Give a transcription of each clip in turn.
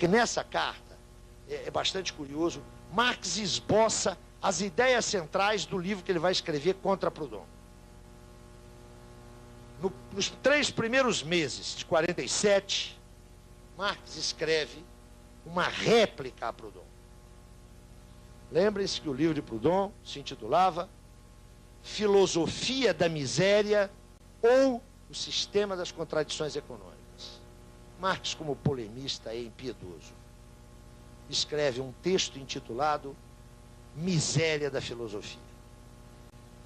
Porque nessa carta, é bastante curioso, Marx esboça as ideias centrais do livro que ele vai escrever contra Proudhon. Nos 3 primeiros meses de 47, Marx escreve uma réplica a Proudhon. Lembrem-se que o livro de Proudhon se intitulava Filosofia da Miséria ou o Sistema das Contradições Econômicas. Marx, como polemista, é impiedoso. Escreve um texto intitulado Miséria da Filosofia.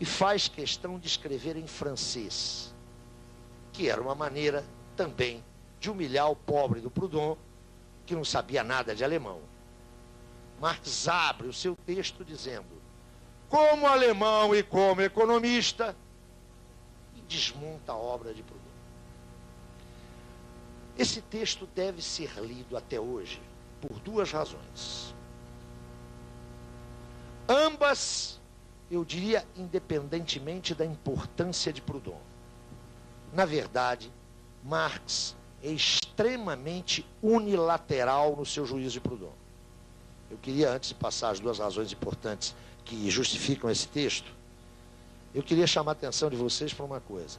E faz questão de escrever em francês, que era uma maneira também de humilhar o pobre do Proudhon, que não sabia nada de alemão. Marx abre o seu texto dizendo, como alemão e como economista, e desmonta a obra de Proudhon. Esse texto deve ser lido até hoje por 2 razões. Ambas, eu diria, independentemente da importância de Proudhon. Na verdade, Marx é extremamente unilateral no seu juízo de Proudhon. Eu queria, antes de passar as 2 razões importantes que justificam esse texto, eu queria chamar a atenção de vocês para uma coisa.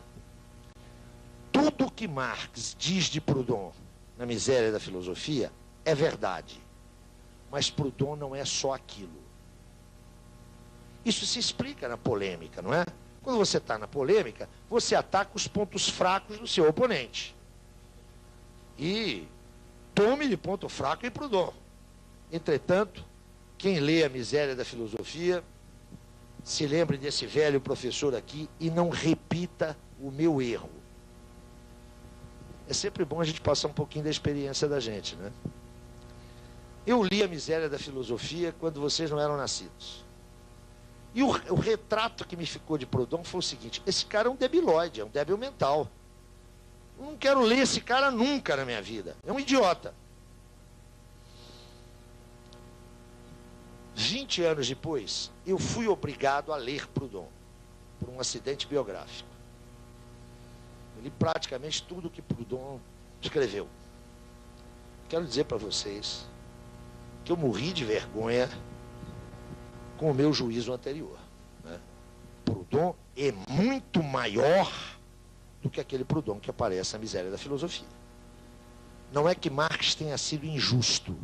Tudo que Marx diz de Proudhon na Miséria da Filosofia é verdade. Mas Proudhon não é só aquilo. Isso se explica na polêmica, não é? Quando você está na polêmica, você ataca os pontos fracos do seu oponente. E tome de ponto fraco em Proudhon. Entretanto, quem lê a Miséria da Filosofia, se lembre desse velho professor aqui e não repita o meu erro. É sempre bom a gente passar um pouquinho da experiência da gente, né? Eu li a Miséria da Filosofia quando vocês não eram nascidos. E o retrato que me ficou de Proudhon foi o seguinte, esse cara é um debilóide, é um débil mental. Eu não quero ler esse cara nunca na minha vida. É um idiota. 20 anos depois, eu fui obrigado a ler Proudhon, por um acidente biográfico. Eu li praticamente tudo que Proudhon escreveu. Quero dizer para vocês que eu morri de vergonha com o meu juízo anterior, né? Proudhon é muito maior do que aquele Proudhon que aparece na Miséria da Filosofia. Não é que Marx tenha sido injusto.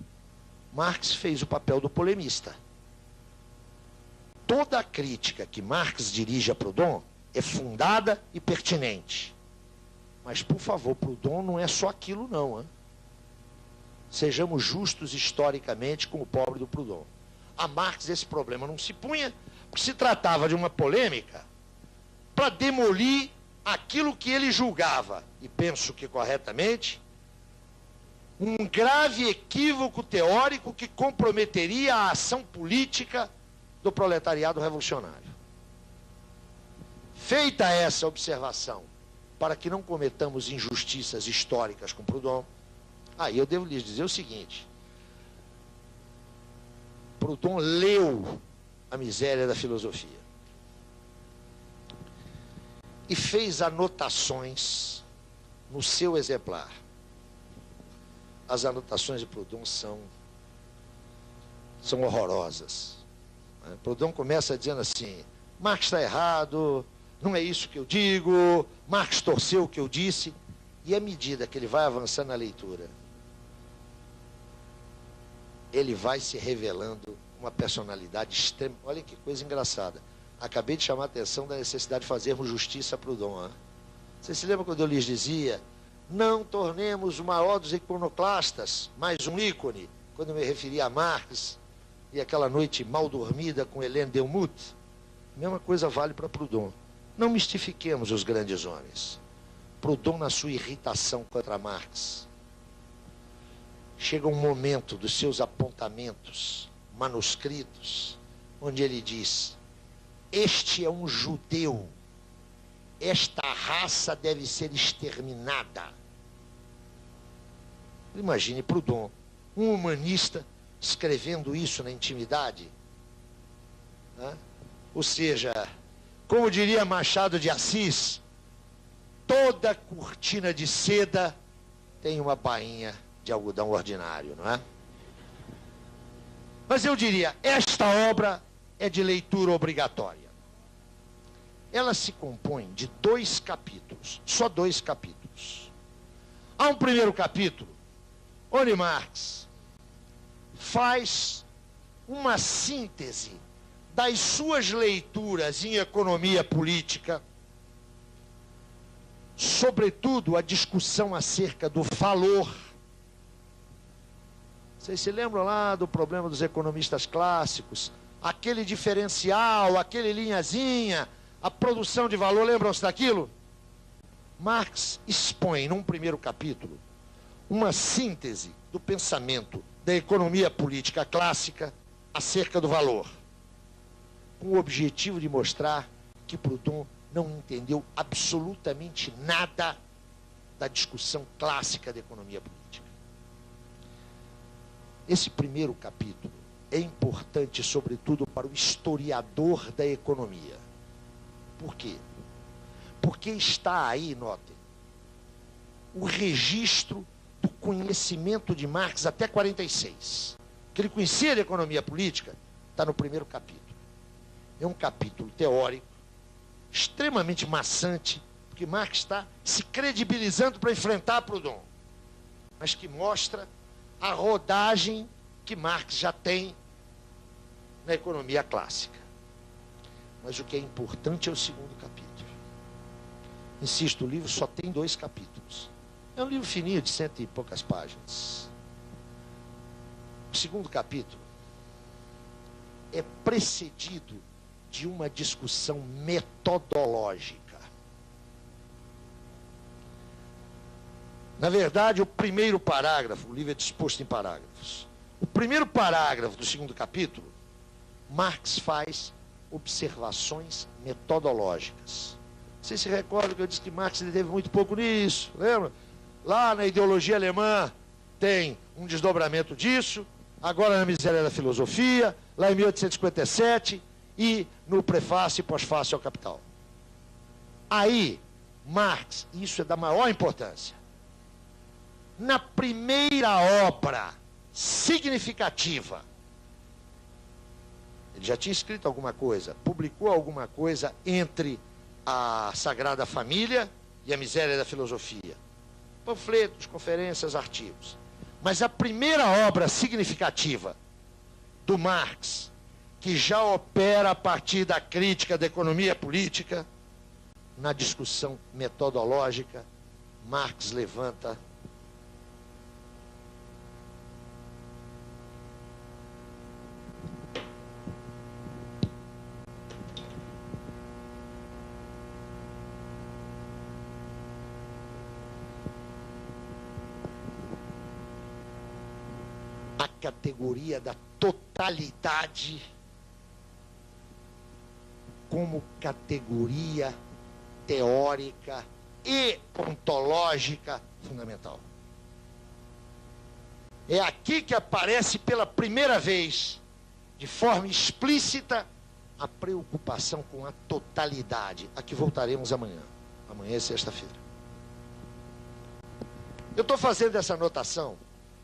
Marx fez o papel do polemista. Toda a crítica que Marx dirige a Proudhon é fundada e pertinente. Mas, por favor, Proudhon não é só aquilo, não. Hein? Sejamos justos historicamente com o pobre do Proudhon. A Marx esse problema não se punha, porque se tratava de uma polêmica para demolir aquilo que ele julgava, e penso que corretamente, um grave equívoco teórico que comprometeria a ação política do proletariado revolucionário. Feita essa observação, para que não cometamos injustiças históricas com Proudhon, aí eu devo lhes dizer o seguinte, Proudhon leu a Miséria da Filosofia e fez anotações no seu exemplar. As anotações de Proudhon são horrorosas. Proudhon começa dizendo assim, Marx está errado, não é isso que eu digo, Marx torceu o que eu disse, e à medida que ele vai avançando na leitura, ele vai se revelando uma personalidade extrema. Olha que coisa engraçada. Acabei de chamar a atenção da necessidade de fazermos justiça a Proudhon. Hein? Vocês se lembram quando eu lhes dizia, não tornemos o maior dos iconoclastas mais um ícone, quando eu me referia a Marx e aquela noite mal dormida com Hélène Delmout? A mesma coisa vale para Proudhon. Não mistifiquemos os grandes homens. Proudhon, na sua irritação contra Marx, chega um momento dos seus apontamentos manuscritos, onde ele diz, este é um judeu, esta raça deve ser exterminada. Imagine Proudhon, um humanista, escrevendo isso na intimidade. Né? Ou seja, como diria Machado de Assis, toda cortina de seda tem uma bainha de algodão ordinário, não é? Mas eu diria, esta obra é de leitura obrigatória. Ela se compõe de 2 capítulos, só 2 capítulos. Há um primeiro capítulo, onde Marx faz uma síntese das suas leituras em economia política, sobretudo a discussão acerca do valor. Vocês se lembram lá do problema dos economistas clássicos? Aquele diferencial, aquele linhazinha, a produção de valor, lembram-se daquilo? Marx expõe, num primeiro capítulo, uma síntese do pensamento da economia política clássica acerca do valor, com o objetivo de mostrar que Proudhon não entendeu absolutamente nada da discussão clássica da economia política. Esse primeiro capítulo é importante, sobretudo, para o historiador da economia. Por quê? Porque está aí, notem, o registro do conhecimento de Marx até 46. Que ele conhecia de economia política, está no primeiro capítulo. É um capítulo teórico, extremamente maçante, porque Marx está se credibilizando para enfrentar Proudhon, mas que mostra a rodagem que Marx já tem na economia clássica. Mas o que é importante é o segundo capítulo. Insisto, o livro só tem 2 capítulos. É um livro fininho, de 100 e poucas páginas. O segundo capítulo é precedido de uma discussão metodológica. Na verdade, o primeiro parágrafo, o livro é disposto em parágrafos. O primeiro parágrafo do segundo capítulo, Marx faz observações metodológicas. Vocês se recordam que eu disse que Marx teve muito pouco nisso, lembra? Lá na ideologia alemã tem um desdobramento disso, agora na Miséria da Filosofia, lá em 1857, e no prefácio e pós-fácio ao Capital. Aí, Marx, isso é da maior importância, na primeira obra significativa, ele já tinha escrito alguma coisa, publicou alguma coisa entre a Sagrada Família e a Miséria da Filosofia. Panfletos, conferências, artigos. Mas a primeira obra significativa do Marx, que já opera a partir da crítica da economia política, na discussão metodológica, Marx levanta a categoria da totalidade como categoria teórica e ontológica fundamental. É aqui que aparece pela primeira vez, de forma explícita, a preocupação com a totalidade, a que voltaremos amanhã. Amanhã é sexta-feira. Eu estou fazendo essa anotação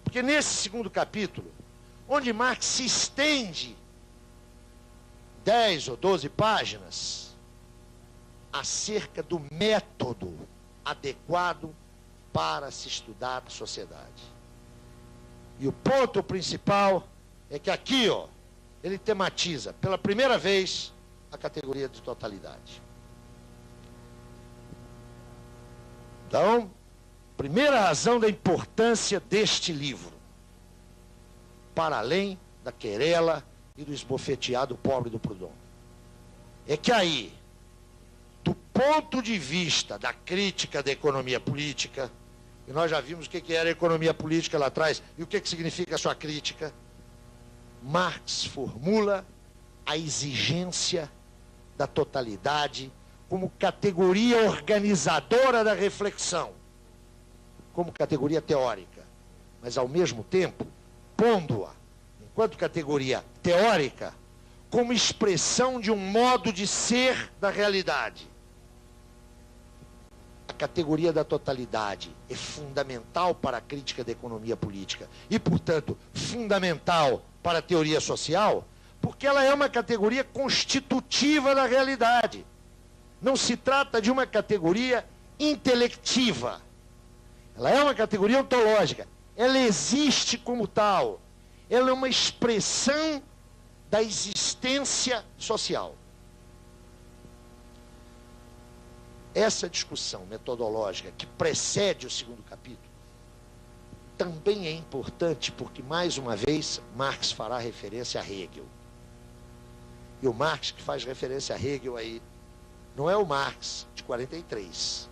porque nesse segundo capítulo, onde Marx se estende 10 ou 12 páginas acerca do método adequado para se estudar a sociedade. E o ponto principal é que aqui, ó, ele tematiza pela primeira vez a categoria de totalidade. Então, primeira razão da importância deste livro, para além da querela e do esbofeteado pobre do Proudhon, é que aí, do ponto de vista da crítica da economia política, e nós já vimos o que era a economia política lá atrás, e o que significa a sua crítica, Marx formula a exigência da totalidade como categoria organizadora da reflexão, como categoria teórica, mas ao mesmo tempo pondo-a, enquanto categoria teórica, como expressão de um modo de ser da realidade. A categoria da totalidade é fundamental para a crítica da economia política e, portanto, fundamental para a teoria social, porque ela é uma categoria constitutiva da realidade. Não se trata de uma categoria intelectiva. Ela é uma categoria ontológica. Ela existe como tal. Ela é uma expressão da existência social. Essa discussão metodológica que precede o segundo capítulo também é importante porque, mais uma vez, Marx fará referência a Hegel. E o Marx que faz referência a Hegel aí não é o Marx de 43,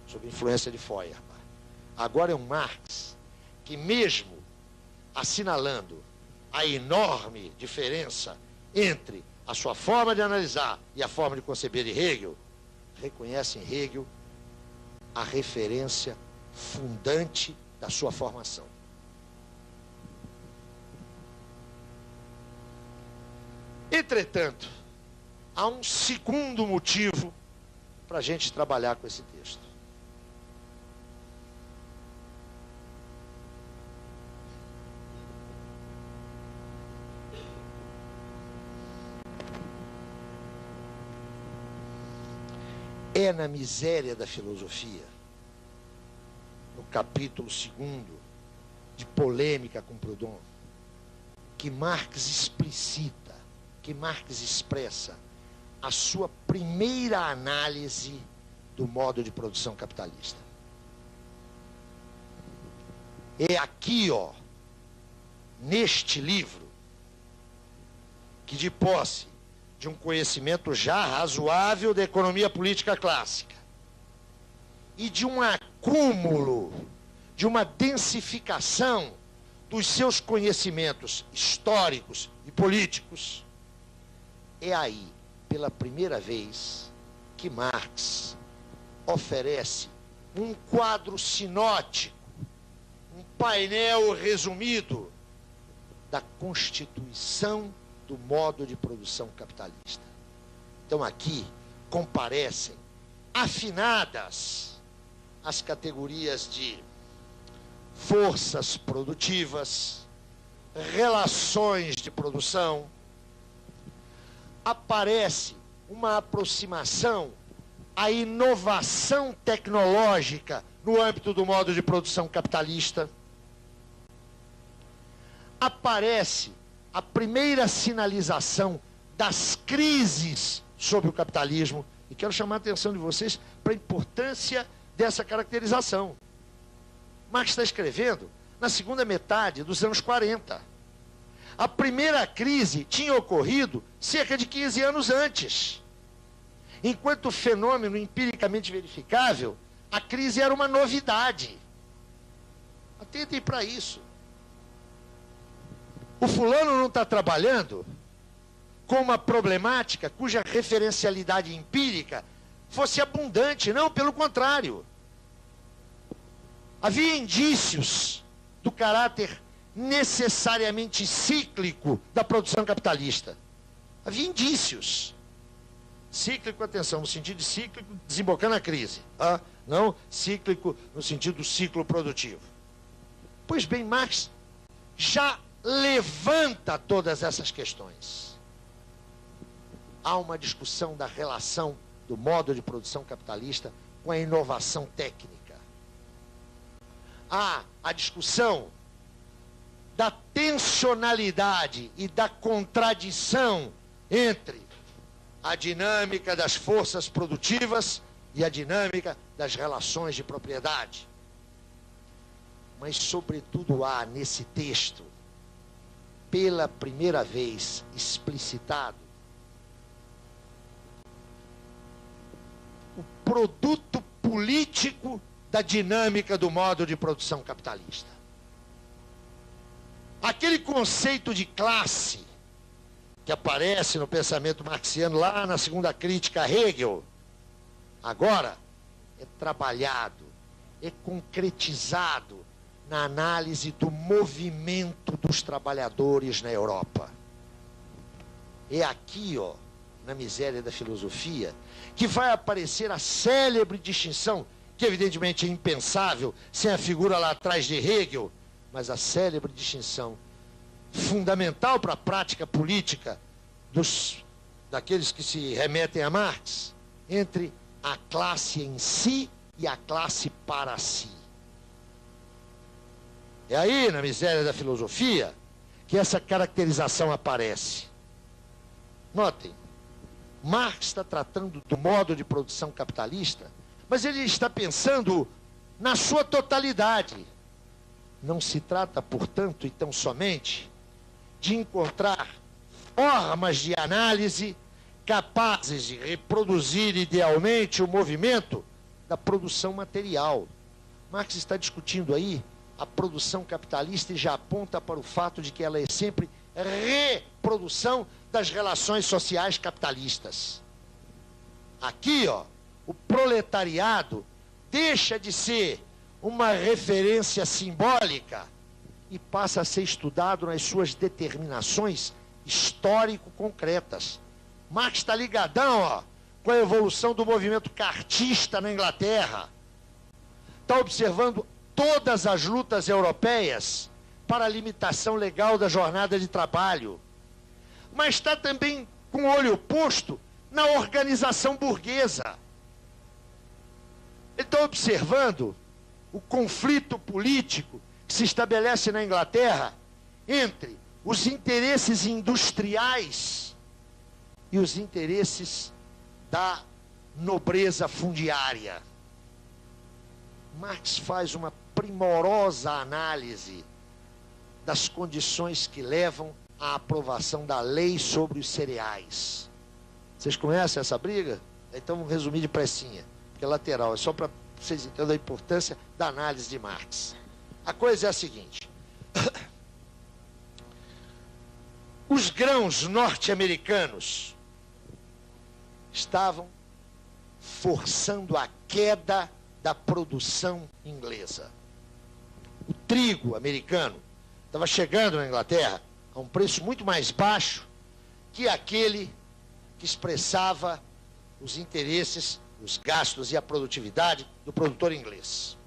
sob influência de Feuerbach. Agora é um Marx que, mesmo assinalando a enorme diferença entre a sua forma de analisar e a forma de conceber de Hegel, reconhece em Hegel a referência fundante da sua formação. Entretanto, há um segundo motivo para a gente trabalhar com esse texto. É na miséria da filosofia, no capítulo 2 de polêmica com Proudhon, que Marx explicita, que Marx expressa a sua primeira análise do modo de produção capitalista. É aqui, neste livro, que, de posse de um conhecimento já razoável da economia política clássica e de um acúmulo, de uma densificação dos seus conhecimentos históricos e políticos, é aí, pela primeira vez, que Marx oferece um quadro sinótico, um painel resumido da constituição do modo de produção capitalista. Então aqui comparecem afinadas as categorias de forças produtivas, relações de produção. Aparece uma aproximação à inovação tecnológica no âmbito do modo de produção capitalista. Aparece a primeira sinalização das crises sobre o capitalismo. E quero chamar a atenção de vocês para a importância dessa caracterização. Marx está escrevendo na segunda metade dos anos 40. A primeira crise tinha ocorrido cerca de 15 anos antes. Enquanto fenômeno empiricamente verificável, a crise era uma novidade. Atentem para isso. O fulano não está trabalhando com uma problemática cuja referencialidade empírica fosse abundante. Não, pelo contrário. Havia indícios do caráter necessariamente cíclico da produção capitalista. Havia indícios. Cíclico, atenção, no sentido de cíclico, desembocando a crise. Não cíclico no sentido do ciclo produtivo. Pois bem, Marx já levanta todas essas questões. Há uma discussão da relação do modo de produção capitalista com a inovação técnica. Há a discussão da tensionalidade e da contradição entre a dinâmica das forças produtivas e a dinâmica das relações de propriedade. Mas, sobretudo, há nesse texto, pela primeira vez explicitado, o produto político da dinâmica do modo de produção capitalista. Aquele conceito de classe que aparece no pensamento marxiano lá na segunda crítica a Hegel, agora é trabalhado, é concretizado na análise do movimento dos trabalhadores na Europa. É aqui, na miséria da filosofia, que vai aparecer a célebre distinção que evidentemente é impensável sem a figura lá atrás de Hegel, mas a célebre distinção fundamental para a prática política daqueles que se remetem a Marx, entre a classe em si e a classe para si. É aí, na miséria da filosofia, que essa caracterização aparece. Notem, Marx está tratando do modo de produção capitalista, mas ele está pensando na sua totalidade. Não se trata, portanto, e tão somente, de encontrar formas de análise capazes de reproduzir idealmente o movimento da produção material. Marx está discutindo aí a produção capitalista e já aponta para o fato de que ela é sempre reprodução das relações sociais capitalistas. Aqui, ó, o proletariado deixa de ser uma referência simbólica e passa a ser estudado nas suas determinações histórico-concretas. Marx está ligadão, ó, com a evolução do movimento cartista na Inglaterra. Está observando todas as lutas europeias para a limitação legal da jornada de trabalho. Mas está também com o olho posto na organização burguesa. Ele está observando o conflito político que se estabelece na Inglaterra entre os interesses industriais e os interesses da nobreza fundiária. Marx faz uma primorosa análise das condições que levam à aprovação da lei sobre os cereais. Vocês conhecem essa briga? Então vamos resumir depressinha, porque é lateral, é só para vocês entenderem a importância da análise de Marx. A coisa é a seguinte: os grãos norte-americanos estavam forçando a queda da produção inglesa. O trigo americano estava chegando na Inglaterra a um preço muito mais baixo que aquele que expressava os interesses, os gastos e a produtividade do produtor inglês.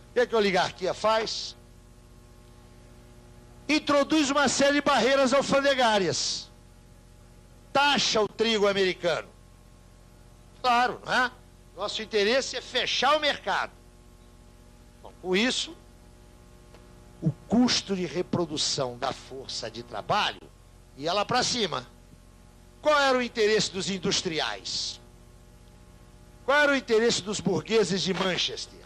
O que é que a oligarquia faz? Introduz uma série de barreiras alfandegárias. Taxa o trigo americano. Claro, não é? Nosso interesse é fechar o mercado. Bom, com isso, o custo de reprodução da força de trabalho ia lá para cima. Qual era o interesse dos industriais? Qual era o interesse dos burgueses de Manchester?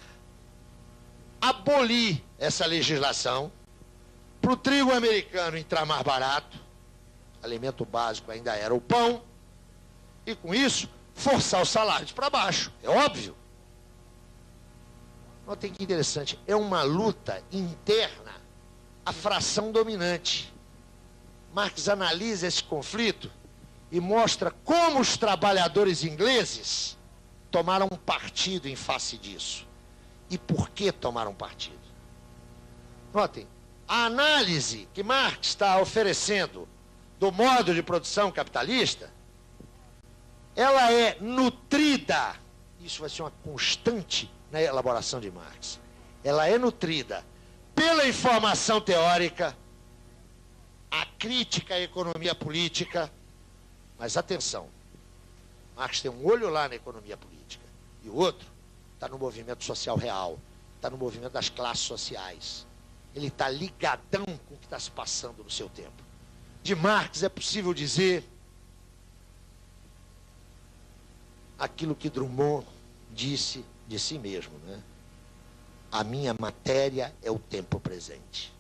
Abolir essa legislação para o trigo americano entrar mais barato, alimento básico ainda era o pão, e com isso forçar os salários para baixo, é óbvio. Notem que interessante, é uma luta interna à fração dominante. Marx analisa esse conflito e mostra como os trabalhadores ingleses tomaram partido em face disso. E por que tomaram partido? Notem, a análise que Marx está oferecendo do modo de produção capitalista, ela é nutrida, isso vai ser uma constante na elaboração de Marx, ela é nutrida pela informação teórica, a crítica à economia política, mas atenção, Marx tem um olho lá na economia política, e o outro está no movimento social real, está no movimento das classes sociais. Ele está ligadão com o que está se passando no seu tempo. De Marx é possível dizer aquilo que Drummond disse de si mesmo, né? A minha matéria é o tempo presente.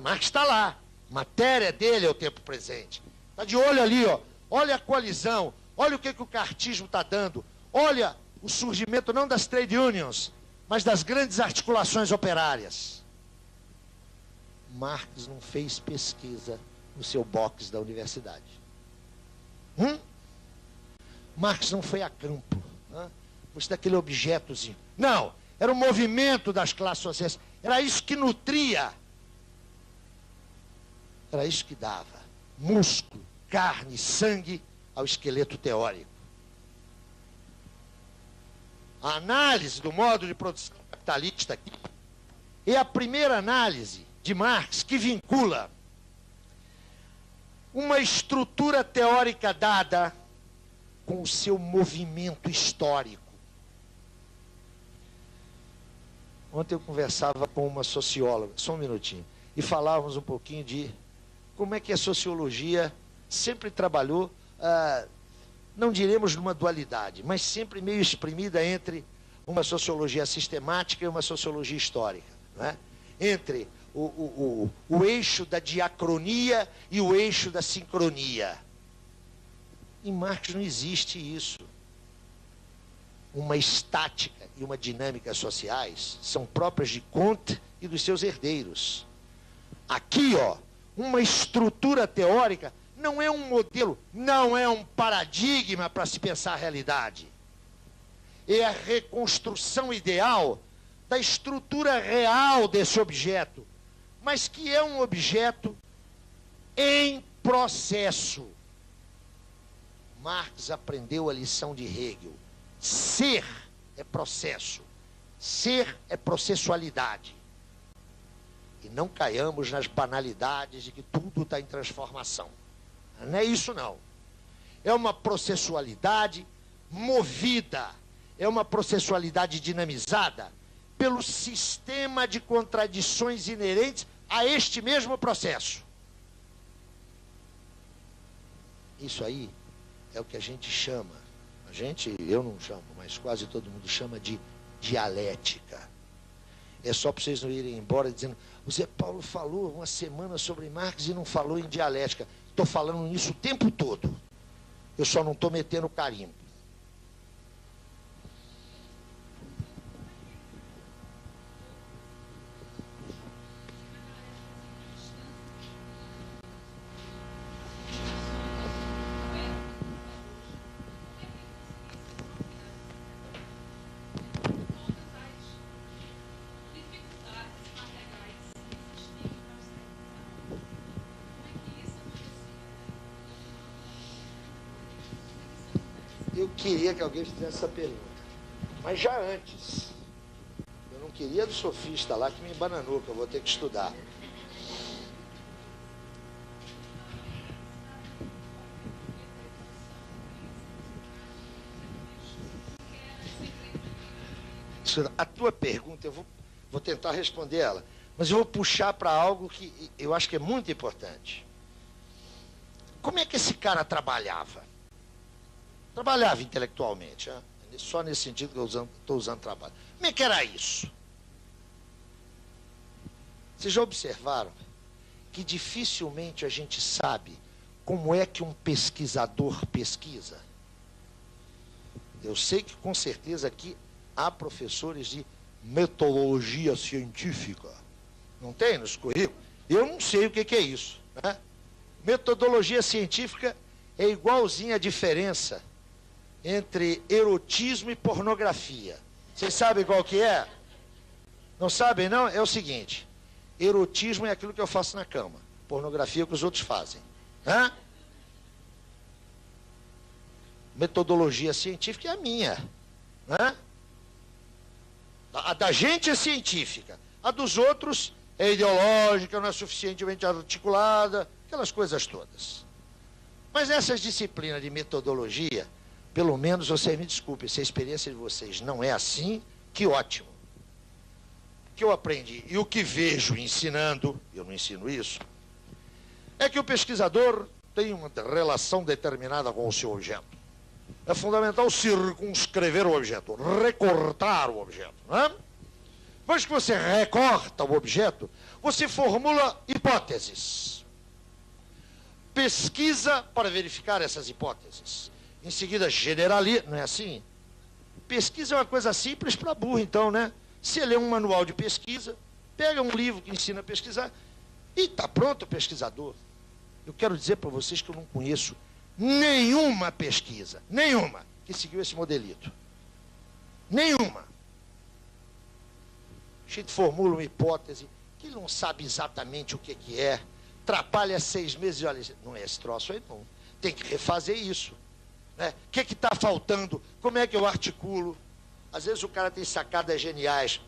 Marx está lá. Matéria dele é o tempo presente. Está de olho ali, ó. Olha a coalizão. Olha o que o cartismo está dando. Olha o surgimento não das trade unions, mas das grandes articulações operárias. Marx não fez pesquisa no seu box da universidade. Marx não foi a campo. Você daquele objetozinho. Não, era o movimento das classes sociais. Era isso que nutria. Era isso que dava músculo, carne, sangue ao esqueleto teórico. A análise do modo de produção capitalista aqui é a primeira análise de Marx que vincula uma estrutura teórica dada com o seu movimento histórico. Ontem eu conversava com uma socióloga, só um minutinho, e falávamos um pouquinho de como é que a sociologia sempre trabalhou, não diremos numa dualidade, mas sempre meio exprimida entre uma sociologia sistemática e uma sociologia histórica, né? Entre o eixo da diacronia e o eixo da sincronia. Em Marx não existe isso. Uma estática e uma dinâmica sociais são próprias de Comte e dos seus herdeiros. Aqui, ó, uma estrutura teórica não é um modelo, não é um paradigma para se pensar a realidade. É a reconstrução ideal da estrutura real desse objeto, mas que é um objeto em processo. Marx aprendeu a lição de Hegel. Ser é processo. Ser é processualidade. E não caiamos nas banalidades de que tudo está em transformação. Não é isso, não. É uma processualidade movida. É uma processualidade dinamizada pelo sistema de contradições inerentes a este mesmo processo. Isso aí é o que a gente chama, eu não chamo, mas quase todo mundo chama de dialética. É só para vocês não irem embora dizendo, o Zé Paulo falou uma semana sobre Marx e não falou em dialética. Estou falando nisso o tempo todo. Eu só não estou metendo carimbo. Eu queria que alguém fizesse essa pergunta, mas já antes. Eu não queria do sofista lá que me embananou, que eu vou ter que estudar. A tua pergunta, eu vou tentar responder ela, mas eu vou puxar para algo que eu acho que é muito importante. Como é que esse cara trabalhava? Trabalhava intelectualmente, né? Só nesse sentido que eu estou usando trabalho. Como é que era isso? Vocês já observaram que dificilmente a gente sabe como é que um pesquisador pesquisa? Eu sei que com certeza aqui há professores de metodologia científica. Não tem nos currículos? Eu não sei o que é isso, né? Metodologia científica é igualzinha a diferença entre erotismo e pornografia. Vocês sabem qual que é? Não sabem, não? É o seguinte, erotismo é aquilo que eu faço na cama, pornografia é o que os outros fazem. Hã? Metodologia científica é a minha. Hã? A da gente é científica, a dos outros é ideológica, não é suficientemente articulada, aquelas coisas todas. Mas essas disciplinas de metodologia, pelo menos vocês me desculpem, se a experiência de vocês não é assim, que ótimo. O que eu aprendi e o que vejo ensinando, eu não ensino isso, é que o pesquisador tem uma relação determinada com o seu objeto. É fundamental circunscrever o objeto, recortar o objeto, não é? Depois que você recorta o objeto, você formula hipóteses. Pesquisa para verificar essas hipóteses. Em seguida, generaliza. Não é assim? Pesquisa é uma coisa simples para burro, então, né? Você lê um manual de pesquisa, pega um livro que ensina a pesquisar, e está pronto o pesquisador. Eu quero dizer para vocês que eu não conheço nenhuma pesquisa, nenhuma, que seguiu esse modelito. Nenhuma. A gente formula uma hipótese que ele não sabe exatamente o que é, atrapalha 6 meses e olha, não é esse troço aí não. Tem que refazer isso. Né? O que está faltando? Como é que eu articulo? Às vezes o cara tem sacadas geniais,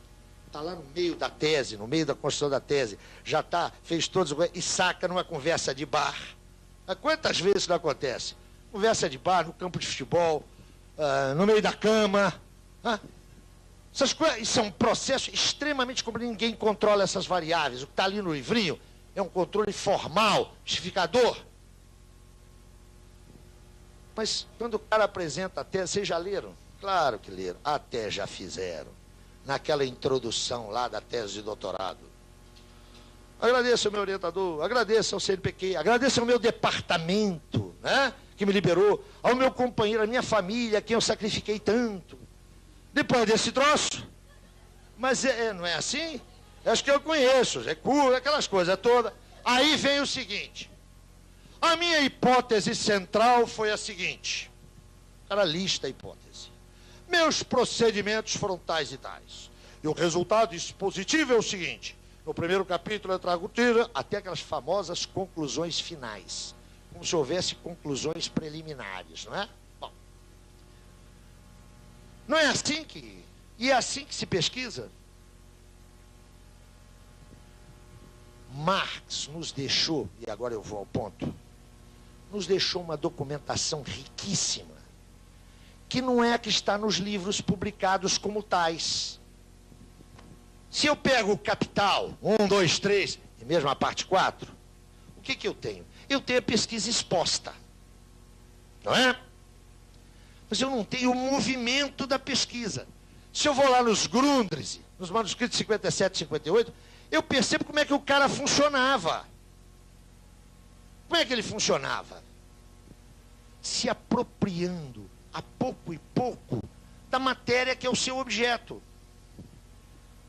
está lá no meio da tese, no meio da construção da tese, já está, fez todos, e saca numa conversa de bar. Mas quantas vezes isso não acontece? Conversa de bar, no campo de futebol, no meio da cama. Essas coisas, isso é um processo extremamente complicado, ninguém controla essas variáveis. O que está ali no livrinho é um controle formal, justificador. Mas quando o cara apresenta a tese, vocês já leram? Claro que leram, até já fizeram. Naquela introdução lá da tese de doutorado. Agradeço ao meu orientador, agradeço ao CNPq, agradeço ao meu departamento, né, que me liberou, ao meu companheiro, à minha família, a quem eu sacrifiquei tanto. Depois desse troço, mas não é assim? Acho que eu conheço, é cura, aquelas coisas todas. Aí vem o seguinte, a minha hipótese central foi a seguinte, era lista a hipótese. Meus procedimentos foram tais e tais. E o resultado expositivo é o seguinte, no primeiro capítulo eu trago até aquelas famosas conclusões finais, como se houvesse conclusões preliminares, não é? Bom, não é assim que... E é assim que se pesquisa? Marx nos deixou, e agora eu vou ao ponto, nos deixou uma documentação riquíssima, que não é a que está nos livros publicados como tais. Se eu pego o Capital, 1, 2, 3, e mesmo a parte 4, o que eu tenho? Eu tenho a pesquisa exposta, não é? Mas eu não tenho o movimento da pesquisa. Se eu vou lá nos Grundrisse, nos manuscritos 57 e 58, eu percebo como é que o cara funcionava. Como é que ele funcionava? Se apropriando, a pouco e pouco, da matéria que é o seu objeto.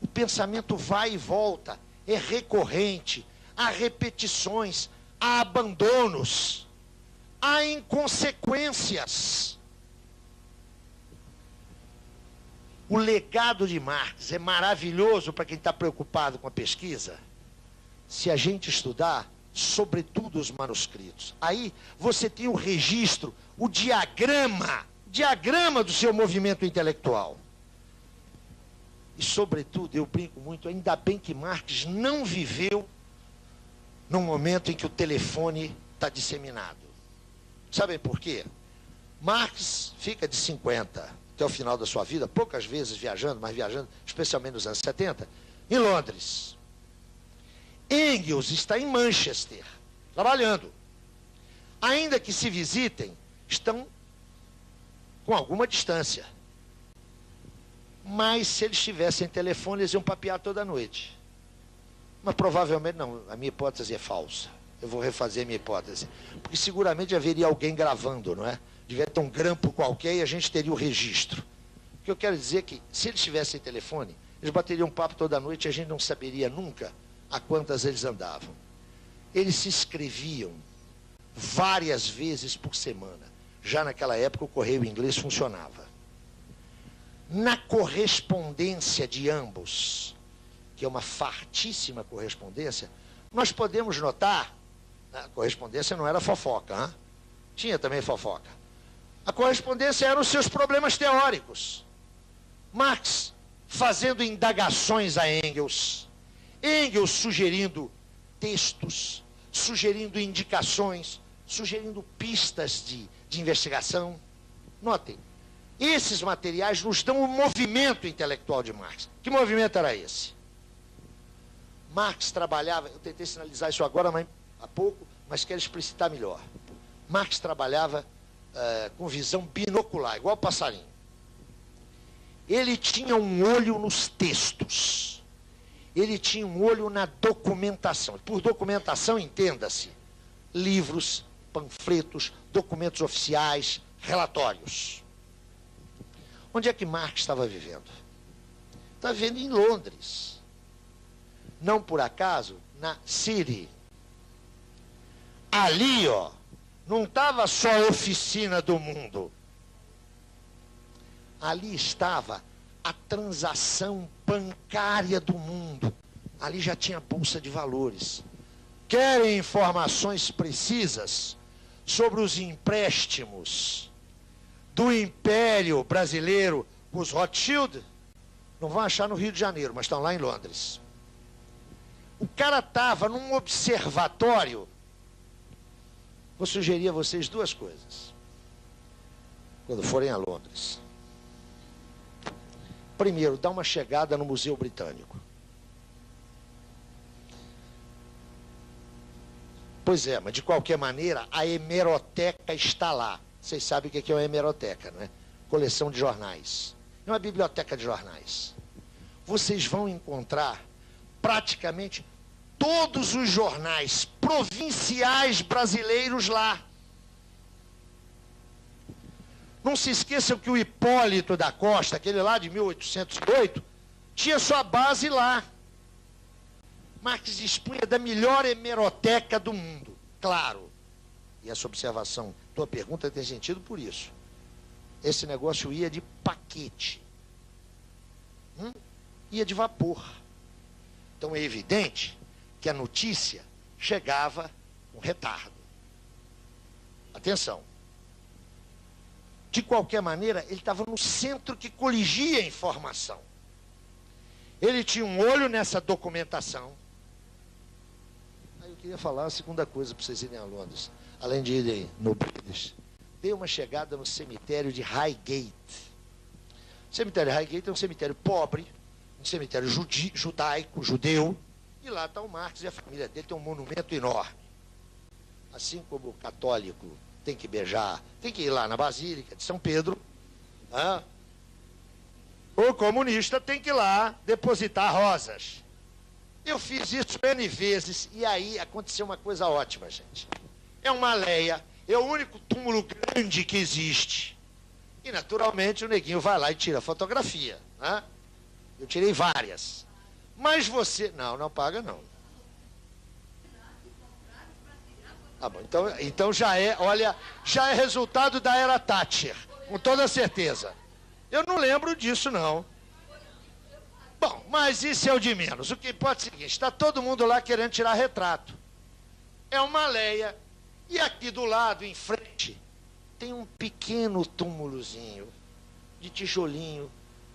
O pensamento vai e volta, é recorrente, há repetições, há abandonos, há inconsequências. O legado de Marx é maravilhoso para quem está preocupado com a pesquisa, se a gente estudar, sobretudo os manuscritos. Aí você tem o registro, o diagrama do seu movimento intelectual. E, sobretudo, eu brinco muito, ainda bem que Marx não viveu num momento em que o telefone está disseminado. Sabem por quê? Marx fica de 50 até o final da sua vida, poucas vezes viajando, mas viajando, especialmente nos anos 70, em Londres. Engels está em Manchester, trabalhando. Ainda que se visitem, estão com alguma distância. Mas se eles tivessem telefone, eles iam papear toda noite. Mas provavelmente não, a minha hipótese é falsa. Eu vou refazer a minha hipótese. Porque seguramente haveria alguém gravando, não é? Devia ter um grampo qualquer e a gente teria o registro. O que eu quero dizer é que, se eles tivessem telefone, eles bateriam papo toda noite e a gente não saberia nunca a quantas eles andavam. Eles se escreviam várias vezes por semana. Já naquela época o correio inglês funcionava. Na correspondência de ambos, que é uma fartíssima correspondência, nós podemos notar, a correspondência não era fofoca, hein? Tinha também fofoca. A correspondência eram os seus problemas teóricos. Marx fazendo indagações a Engels, Engels sugerindo textos, sugerindo indicações, sugerindo pistas de investigação. Notem, esses materiais nos dão o movimento intelectual de Marx. Que movimento era esse? Marx trabalhava, eu tentei sinalizar isso agora há pouco, mas quero explicitar melhor. Marx trabalhava com visão binocular, igual passarinho. Ele tinha um olho nos textos. Ele tinha um olho na documentação. Por documentação, entenda-se, livros, panfletos, documentos oficiais, relatórios. Onde é que Marx estava vivendo? Estava vivendo em Londres. Não por acaso, na City. Ali, ó, não estava só a oficina do mundo. Ali estava a transação bancária do mundo. Ali já tinha bolsa de valores. Querem informações precisas sobre os empréstimos do Império Brasileiro, Os Rothschild não vão achar no Rio de Janeiro, mas estão lá em Londres. O cara estava num observatório. Vou sugerir a vocês duas coisas quando forem a Londres. Primeiro, dá uma chegada no Museu Britânico. Pois é, mas de qualquer maneira, a hemeroteca está lá. Vocês sabem o que é uma hemeroteca, não é? Coleção de jornais. É uma biblioteca de jornais. Vocês vão encontrar praticamente todos os jornais provinciais brasileiros lá. Não se esqueçam que o Hipólito da Costa, aquele lá de 1808, tinha sua base lá. Marx dispunha da melhor hemeroteca do mundo, claro. E essa observação, tua pergunta tem sentido por isso. Esse negócio ia de paquete. Ia de vapor. Então é evidente que a notícia chegava com retardo. Atenção. De qualquer maneira, ele estava no centro que coligia a informação. Ele tinha um olho nessa documentação. Aí eu queria falar a segunda coisa para vocês irem a Londres. Além de irem no British, dei uma chegada no cemitério de Highgate. O cemitério de Highgate é um cemitério pobre, um cemitério judaico, judeu, e lá está o Marx e a família dele, tem um monumento enorme. Assim como o católico tem que beijar, tem que ir lá na Basílica de São Pedro, o comunista tem que ir lá depositar rosas. Eu fiz isso N vezes, e aí aconteceu uma coisa ótima, gente. É uma leia, é o único túmulo grande que existe. E, naturalmente, o neguinho vai lá e tira fotografia. Né? Eu tirei várias. Mas você... Não paga, não. Ah, bom, então já é, olha, já é resultado da era Thatcher, com toda certeza. Eu não lembro disso, não. Bom, mas isso é o de menos. O que importa é o seguinte, está todo mundo lá querendo tirar retrato. É uma leia. E aqui do lado, em frente, tem um pequeno túmulozinho, de tijolinho,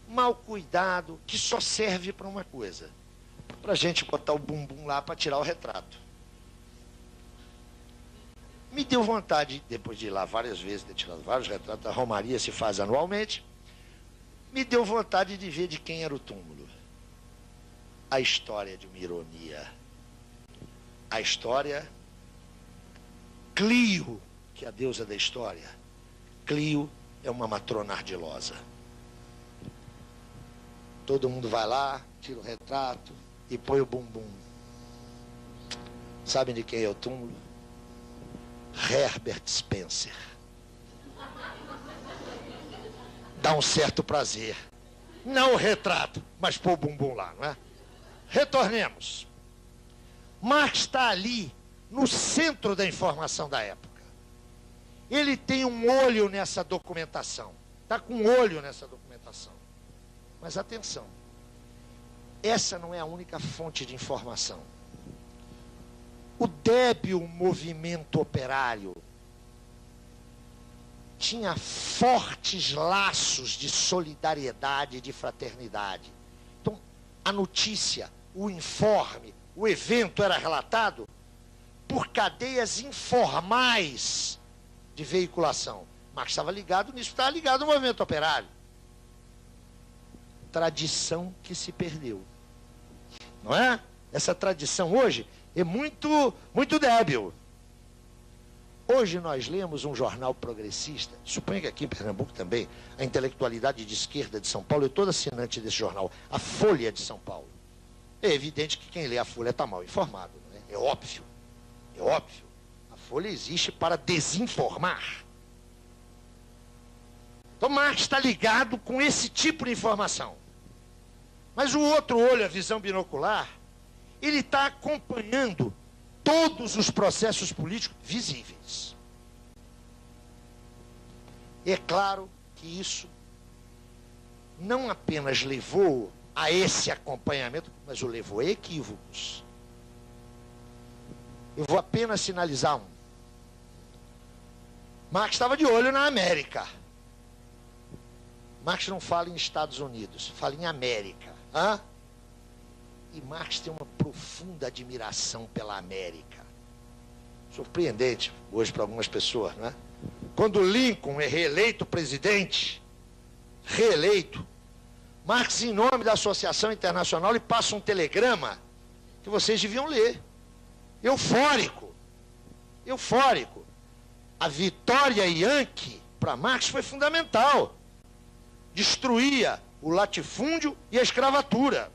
mal cuidado, que só serve para uma coisa. Para a gente botar o bumbum lá para tirar o retrato. Me deu vontade, depois de ir lá várias vezes, ter tirado vários retratos, a Romaria se faz anualmente, me deu vontade de ver de quem era o túmulo. A história de uma ironia. A história... Clio, que é a deusa da história. Clio é uma matrona ardilosa. Todo mundo vai lá, tira o retrato e põe o bumbum. Sabem de quem é o túmulo? Herbert Spencer. Dá um certo prazer. Não o retrato, mas pôr o bumbum lá, não é? Retornemos. Marx está ali, no centro da informação da época. Ele tem um olho nessa documentação. Está com um olho nessa documentação. Mas atenção, essa não é a única fonte de informação. O débil movimento operário tinha fortes laços de solidariedade e de fraternidade. Então, a notícia, o informe, o evento era relatado por cadeias informais de veiculação. Marx estava ligado nisso, estava ligado ao movimento operário. Tradição que se perdeu. Não é? Essa tradição hoje é muito débil. Hoje nós lemos um jornal progressista, suponho que aqui em Pernambuco também, a intelectualidade de esquerda de São Paulo, eu todo assinante desse jornal, a Folha de São Paulo. É evidente que quem lê a Folha está mal informado, não é? É óbvio. É óbvio. A Folha existe para desinformar. Então Marx está ligado com esse tipo de informação. Mas o outro olho, a visão binocular, ele está acompanhando todos os processos políticos visíveis. E é claro que isso não apenas levou a esse acompanhamento, mas o levou a equívocos. Eu vou apenas sinalizar um. Marx estava de olho na América. Marx não fala em Estados Unidos, fala em América. Hã? E Marx tem uma profunda admiração pela América. Surpreendente hoje para algumas pessoas, não é? Quando Lincoln é reeleito presidente, Marx, em nome da Associação Internacional, lhe passa um telegrama que vocês deviam ler. Eufórico. A vitória Yankee, para Marx, foi fundamental. Destruía o latifúndio e a escravatura.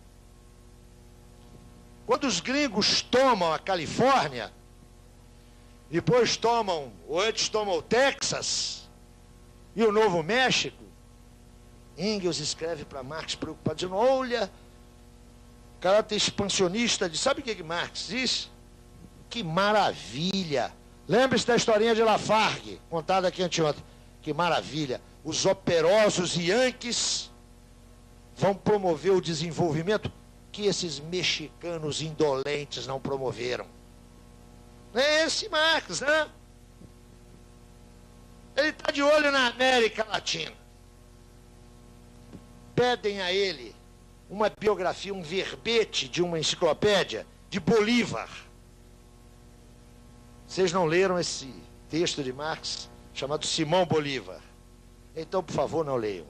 Quando os gringos tomam a Califórnia, depois antes tomam o Texas e o Novo México, Engels escreve para Marx preocupado, dizendo, olha, caráter expansionista, sabe o que Marx diz? Que maravilha! Lembre-se da historinha de Lafargue, contada aqui anteontem. Que maravilha! Os operosos Yankees vão promover o desenvolvimento que esses mexicanos indolentes não promoveram. É esse Marx, né? Ele está de olho na América Latina. Pedem a ele uma biografia, um verbete de uma enciclopédia de Bolívar. Vocês não leram esse texto de Marx, chamado Simão Bolívar? Então, por favor, não leiam.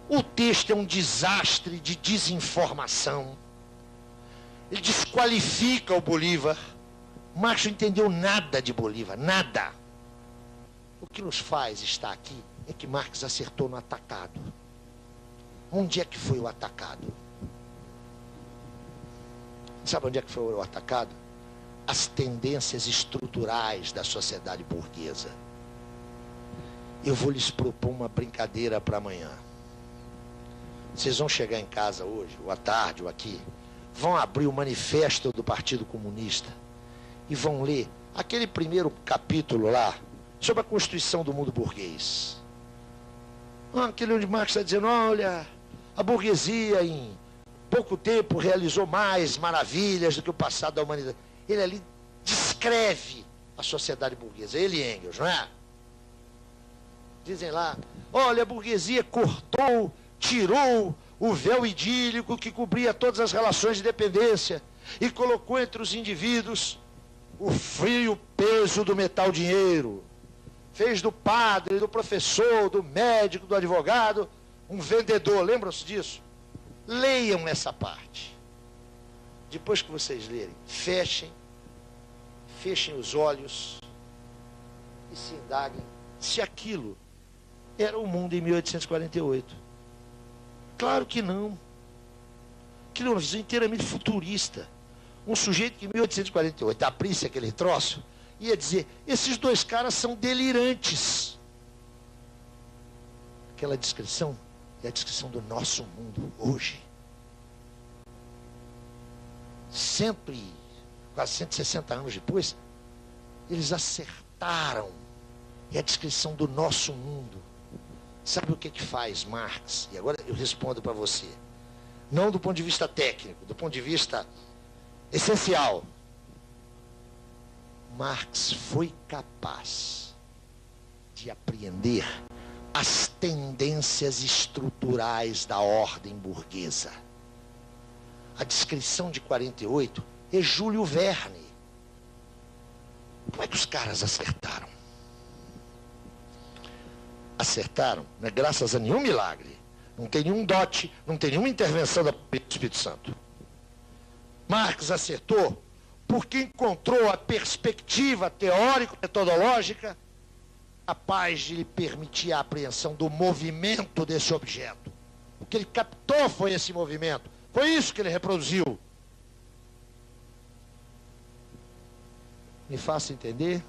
O texto é um desastre de desinformação. Ele desqualifica o Bolívar. Marx não entendeu nada de Bolívar, nada. O que nos faz estar aqui é que Marx acertou no atacado. Onde é que foi o atacado? Sabe onde é que foi o atacado? As tendências estruturais da sociedade burguesa. Eu vou lhes propor uma brincadeira para amanhã. Vocês vão chegar em casa hoje, ou à tarde, ou aqui, vão abrir o manifesto do Partido Comunista e vão ler aquele primeiro capítulo lá, sobre a constituição do mundo burguês. Aquele onde Marx está dizendo, olha, a burguesia em pouco tempo realizou mais maravilhas do que o passado da humanidade. Ele ali descreve a sociedade burguesa, ele e Engels, não é? Dizem lá, olha, a burguesia cortou, tirou o véu idílico que cobria todas as relações de dependência e colocou entre os indivíduos o frio peso do metal dinheiro. Fez do padre, do professor, do médico, do advogado, um vendedor. Lembram-se disso? Leiam essa parte. Depois que vocês lerem, fechem os olhos e se indaguem se aquilo era o mundo em 1848. Claro que não. Aquilo é uma visão inteiramente futurista. Um sujeito que em 1848 abrisse aquele troço, ia dizer, esses dois caras são delirantes. Aquela descrição é a descrição do nosso mundo hoje. Quase 160 anos depois, eles acertaram. É a descrição do nosso mundo. Sabe o que faz Marx? E agora eu respondo para você. Não do ponto de vista técnico, do ponto de vista essencial. Marx foi capaz de apreender as tendências estruturais da ordem burguesa. A descrição de 48 é Júlio Verne. Como é que os caras acertaram? Acertaram, não é graças a nenhum milagre. Não tem nenhum dote, não tem nenhuma intervenção do Espírito Santo. Marx acertou porque encontrou a perspectiva teórico-metodológica capaz de lhe permitir a apreensão do movimento desse objeto. O que ele captou foi esse movimento. Foi isso que ele reproduziu. Me faça entender?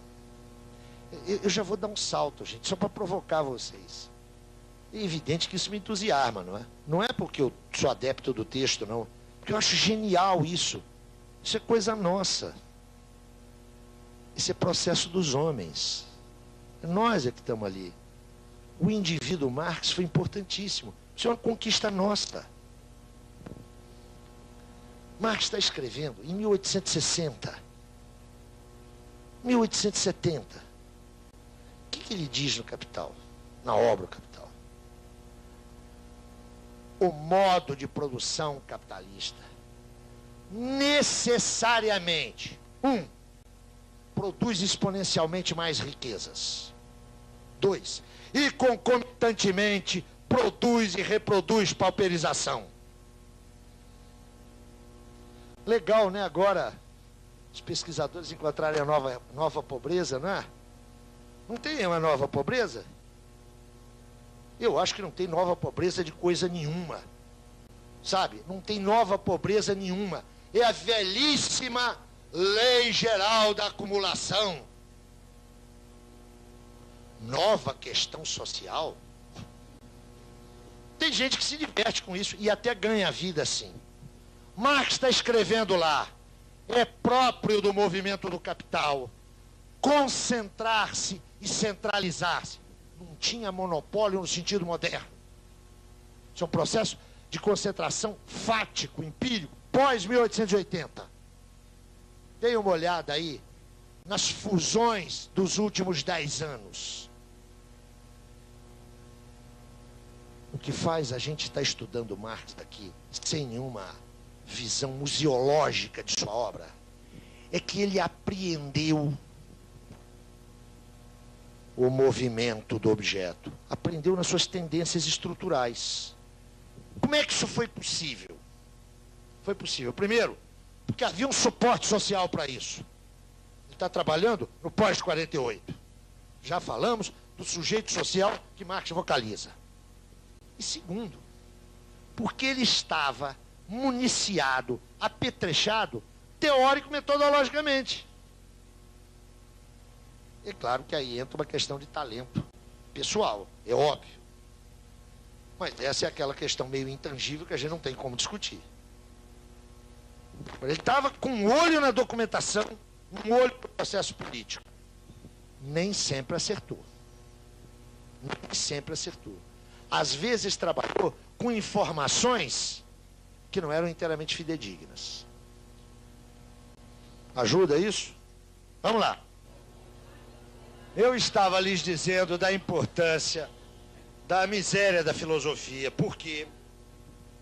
Eu já vou dar um salto, gente, só para provocar vocês. É evidente que isso me entusiasma, não é? Não é porque eu sou adepto do texto, não. Porque eu acho genial isso. Isso é coisa nossa. Isso é processo dos homens. Nós é que estamos ali. O indivíduo Marx foi importantíssimo. Isso é uma conquista nossa. Marx está escrevendo em 1860, 1870. O que ele diz no Capital? Na obra Capital? o modo de produção capitalista necessariamente, produz exponencialmente mais riquezas. 2, e concomitantemente produz e reproduz pauperização. Legal, né? Agora, os pesquisadores encontrarem a nova pobreza, não é? Não tem uma nova pobreza? Eu acho que não tem nova pobreza de coisa nenhuma. Sabe? Não tem nova pobreza nenhuma. É a velhíssima lei geral da acumulação. Nova questão social? Tem gente que se diverte com isso e até ganha a vida assim. Marx está escrevendo lá, é próprio do movimento do capital concentrar-se e centralizar-se. Não tinha monopólio no sentido moderno. Isso é um processo de concentração fático, empírico, pós-1880. Dê uma olhada aí nas fusões dos últimos 10 anos. O que faz a gente estar estudando Marx daqui, sem nenhuma visão museológica de sua obra, é que ele apreendeu o movimento do objeto, apreendeu nas suas tendências estruturais. Como é que isso foi possível? Foi possível, primeiro, porque havia um suporte social para isso. Ele está trabalhando no pós-48. Já falamos do sujeito social que Marx vocaliza. E segundo, porque ele estava municiado, apetrechado, teórico-metodologicamente. É claro que aí entra uma questão de talento pessoal, é óbvio. Mas essa é aquela questão meio intangível que a gente não tem como discutir. Ele estava com um olho na documentação, um olho no processo político. Nem sempre acertou. Nem sempre acertou. Às vezes trabalhou com informações que não eram inteiramente fidedignas. Ajuda isso? Vamos lá. Eu estava lhes dizendo da importância da miséria da filosofia. Por quê?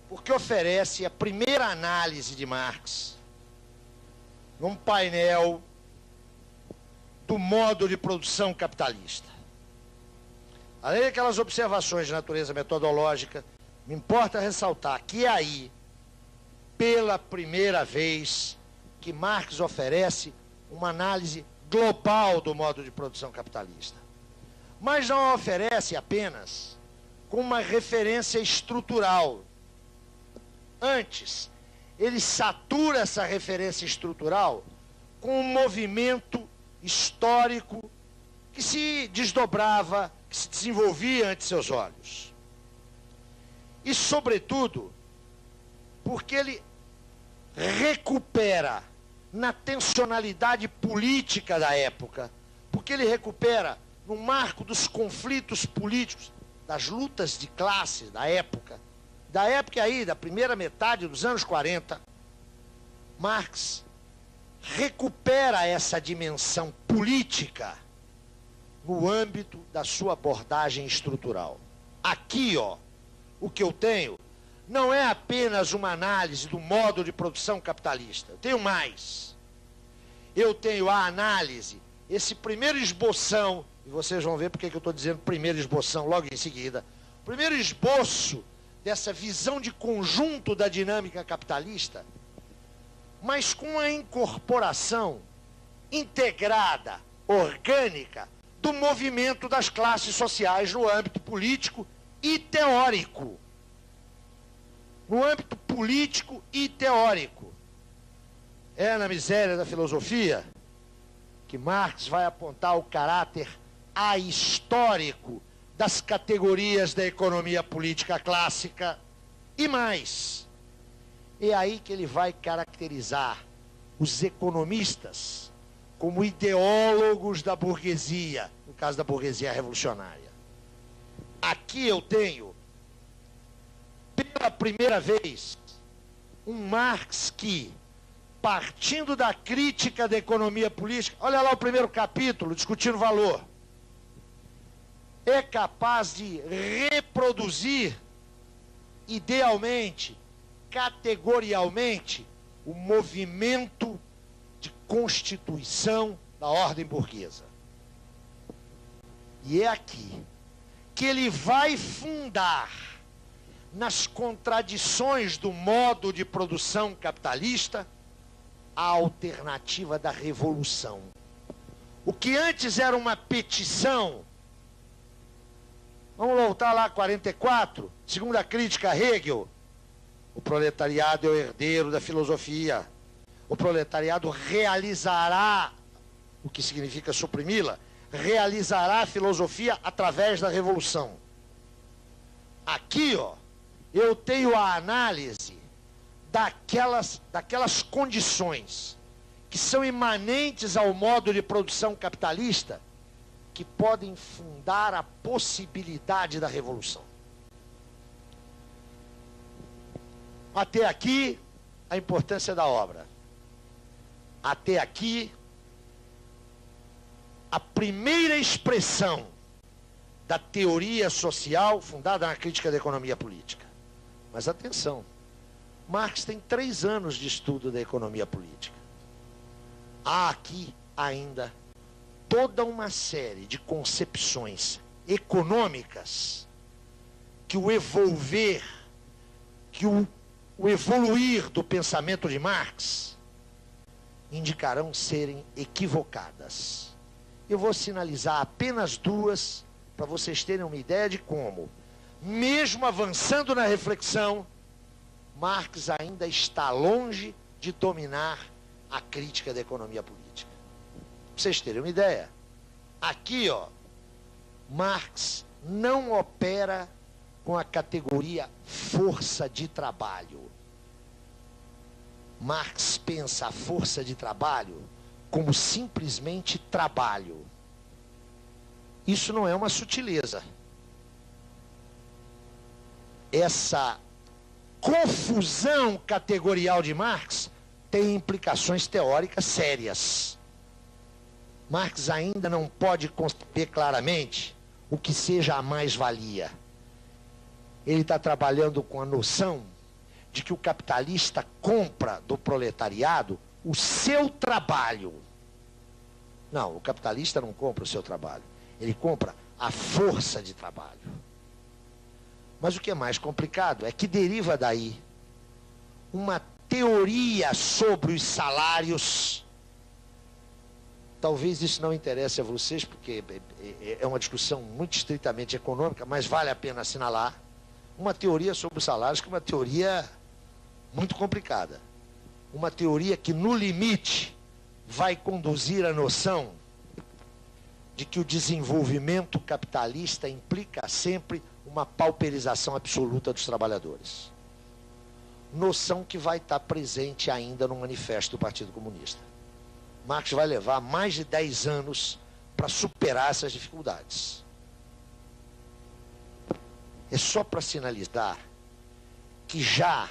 Porque oferece a primeira análise de Marx num painel do modo de produção capitalista. Além daquelas observações de natureza metodológica, me importa ressaltar que é aí, pela primeira vez, que Marx oferece uma análise global do modo de produção capitalista. Mas não a oferece apenas com uma referência estrutural. Antes, ele satura essa referência estrutural com um movimento histórico que se desdobrava, que se desenvolvia ante seus olhos. E, sobretudo, porque ele recupera na tensionalidade política da época, porque ele recupera no marco dos conflitos políticos, das lutas de classe da época aí, da primeira metade dos anos 40, Marx recupera essa dimensão política no âmbito da sua abordagem estrutural. Aqui, ó, o que eu tenho não é apenas uma análise do modo de produção capitalista. Eu tenho mais. Eu tenho a análise, esse primeiro esboção, e vocês vão ver porque que eu estou dizendo primeiro esboção logo em seguida. O primeiro esboço dessa visão de conjunto da dinâmica capitalista, mas com a incorporação integrada, orgânica, do movimento das classes sociais no âmbito político e teórico. No âmbito político e teórico. É na miséria da filosofia que Marx vai apontar o caráter ahistórico das categorias da economia política clássica e mais. É aí que ele vai caracterizar os economistas como ideólogos da burguesia, no caso da burguesia revolucionária. Aqui eu tenho, pela primeira vez, um Marx que, partindo da crítica da economia política, olha lá o primeiro capítulo, discutindo valor, é capaz de reproduzir idealmente, categorialmente, o movimento de constituição da ordem burguesa. E é aqui que ele vai fundar, nas contradições do modo de produção capitalista, a alternativa da revolução. O que antes era uma petição, vamos voltar lá a 44, segundo a crítica a Hegel, o proletariado é o herdeiro da filosofia. O proletariado realizará, o que significa suprimi-la, realizará a filosofia através da revolução. Aqui, ó, eu tenho a análise daquelas condições que são imanentes ao modo de produção capitalista, que podem fundar a possibilidade da revolução. Até aqui, a importância da obra. Até aqui, a primeira expressão da teoria social fundada na crítica da economia política. Mas atenção, Marx tem 3 anos de estudo da economia política. Há aqui ainda toda uma série de concepções econômicas que o evolver, que o evoluir do pensamento de Marx indicarão serem equivocadas. Eu vou sinalizar apenas 2 para vocês terem uma ideia de como, mesmo avançando na reflexão, Marx ainda está longe de dominar a crítica da economia política. Para vocês terem uma ideia, aqui, ó, Marx não opera com a categoria força de trabalho. Marx pensa a força de trabalho como simplesmente trabalho. Isso não é uma sutileza. Essa confusão categorial de Marx tem implicações teóricas sérias. Marx ainda não pode conceber claramente o que seja a mais-valia. Ele está trabalhando com a noção de que o capitalista compra do proletariado o seu trabalho. Não, o capitalista não compra o seu trabalho. Ele compra a força de trabalho. Mas o que é mais complicado é que deriva daí uma teoria sobre os salários. Talvez isso não interesse a vocês, porque é uma discussão muito estritamente econômica, mas vale a pena assinalar. Uma teoria sobre os salários, que é uma teoria muito complicada. Uma teoria que, no limite, vai conduzir à noção de que o desenvolvimento capitalista implica sempre uma pauperização absoluta dos trabalhadores. Noção que vai estar presente ainda no manifesto do Partido Comunista. Marx vai levar mais de 10 anos para superar essas dificuldades. É só para sinalizar que já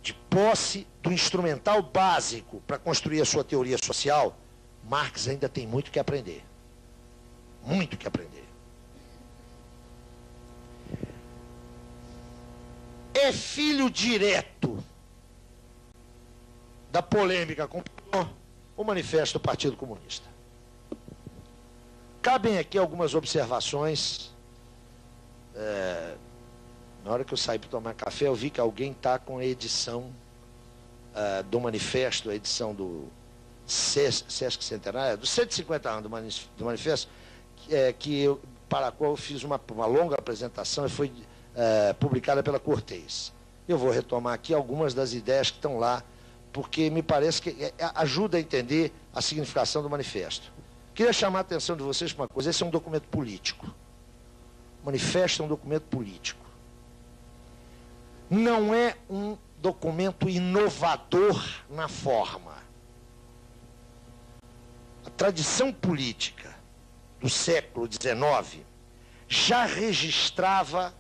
de posse do instrumental básico para construir a sua teoria social, Marx ainda tem muito que aprender. Muito que aprender. É filho direto da polêmica com o manifesto do Partido Comunista. Cabem aqui algumas observações. Na hora que eu saí para tomar café, eu vi que alguém está com a edição do manifesto, a edição do Sesc Centenário, dos 150 anos do manifesto, para a qual eu fiz uma longa apresentação e foi publicada pela Cortez. Eu vou retomar aqui algumas das ideias que estão lá, porque me parece que ajuda a entender a significação do manifesto. Queria chamar a atenção de vocês para uma coisa: esse é um documento político. O manifesto é um documento político. Não é um documento inovador na forma. A tradição política do século XIX já registrava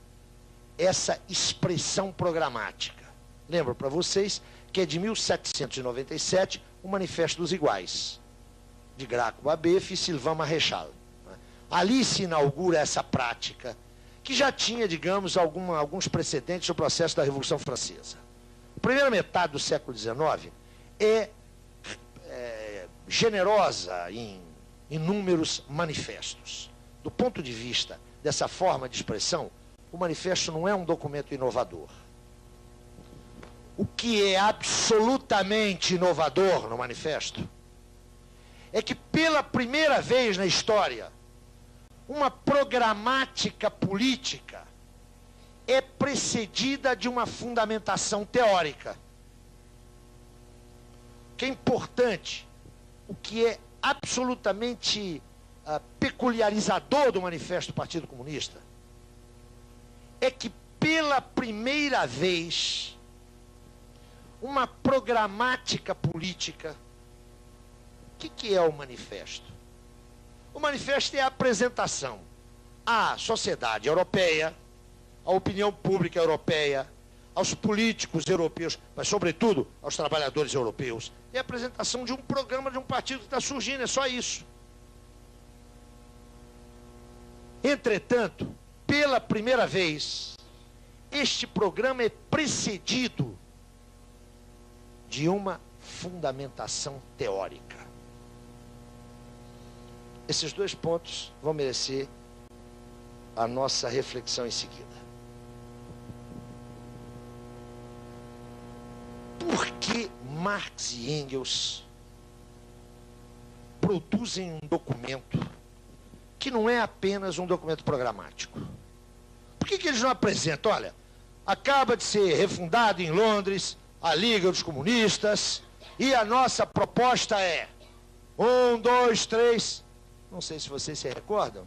essa expressão programática. Lembro para vocês que é de 1797 o Manifesto dos Iguais, de Graco Babeuf e Sylvain Maréchal. Ali se inaugura essa prática, que já tinha, digamos, alguns precedentes no processo da Revolução Francesa. A primeira metade do século XIX é generosa em inúmeros manifestos. Do ponto de vista dessa forma de expressão, o manifesto não é um documento inovador. O que é absolutamente inovador no manifesto é que, pela primeira vez na história, uma programática política é precedida de uma fundamentação teórica. O que é importante, o que é absolutamente peculiarizador do Manifesto do Partido Comunista, é que, pela primeira vez, uma programática política. O que é o manifesto? O manifesto é a apresentação à sociedade europeia, à opinião pública europeia, aos políticos europeus, mas sobretudo aos trabalhadores europeus. É a apresentação de um programa de um partido que está surgindo, é só isso. Entretanto, pela primeira vez, este programa é precedido de uma fundamentação teórica. Esses dois pontos vão merecer a nossa reflexão em seguida. Por que Marx e Engels produzem um documento que não é apenas um documento programático? Por que eles não apresentam? Olha, acaba de ser refundado em Londres a Liga dos Comunistas e a nossa proposta é 1, 2, 3... Não sei se vocês se recordam,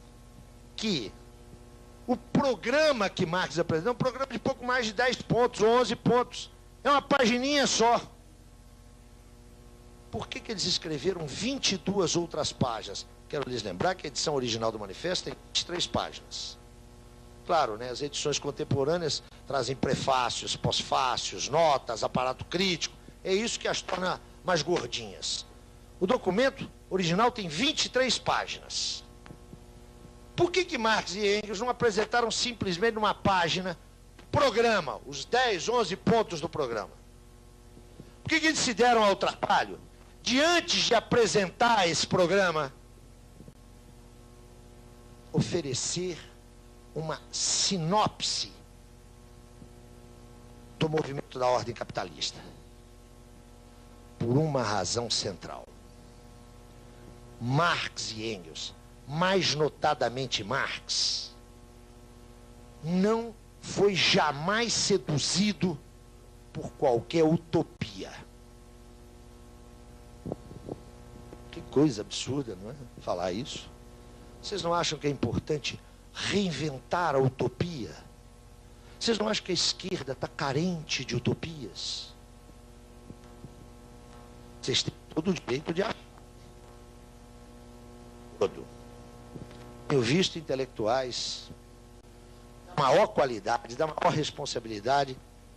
que o programa que Marx apresentou é um programa de pouco mais de 10 pontos, 11 pontos. É uma pagininha só. Por que eles escreveram 22 outras páginas? Quero lhes lembrar que a edição original do manifesto tem 23 páginas. Claro, né, as edições contemporâneas trazem prefácios, pós-fácios, notas, aparato crítico. É isso que as torna mais gordinhas. O documento original tem 23 páginas. Por que Marx e Engels não apresentaram simplesmente numa página o programa, os 10, 11 pontos do programa? Por que eles se deram ao trabalho de, antes de apresentar esse programa, oferecer uma sinopse do movimento da ordem capitalista? Por uma razão central. Marx e Engels, mais notadamente Marx, não foi jamais seduzido por qualquer utopia. Que coisa absurda, não é? Falar isso. Vocês não acham que é importante reinventar a utopia? Vocês não acham que a esquerda está carente de utopias? Vocês têm todo o direito de achar. Tenho visto intelectuais da maior qualidade, da maior responsabilidade,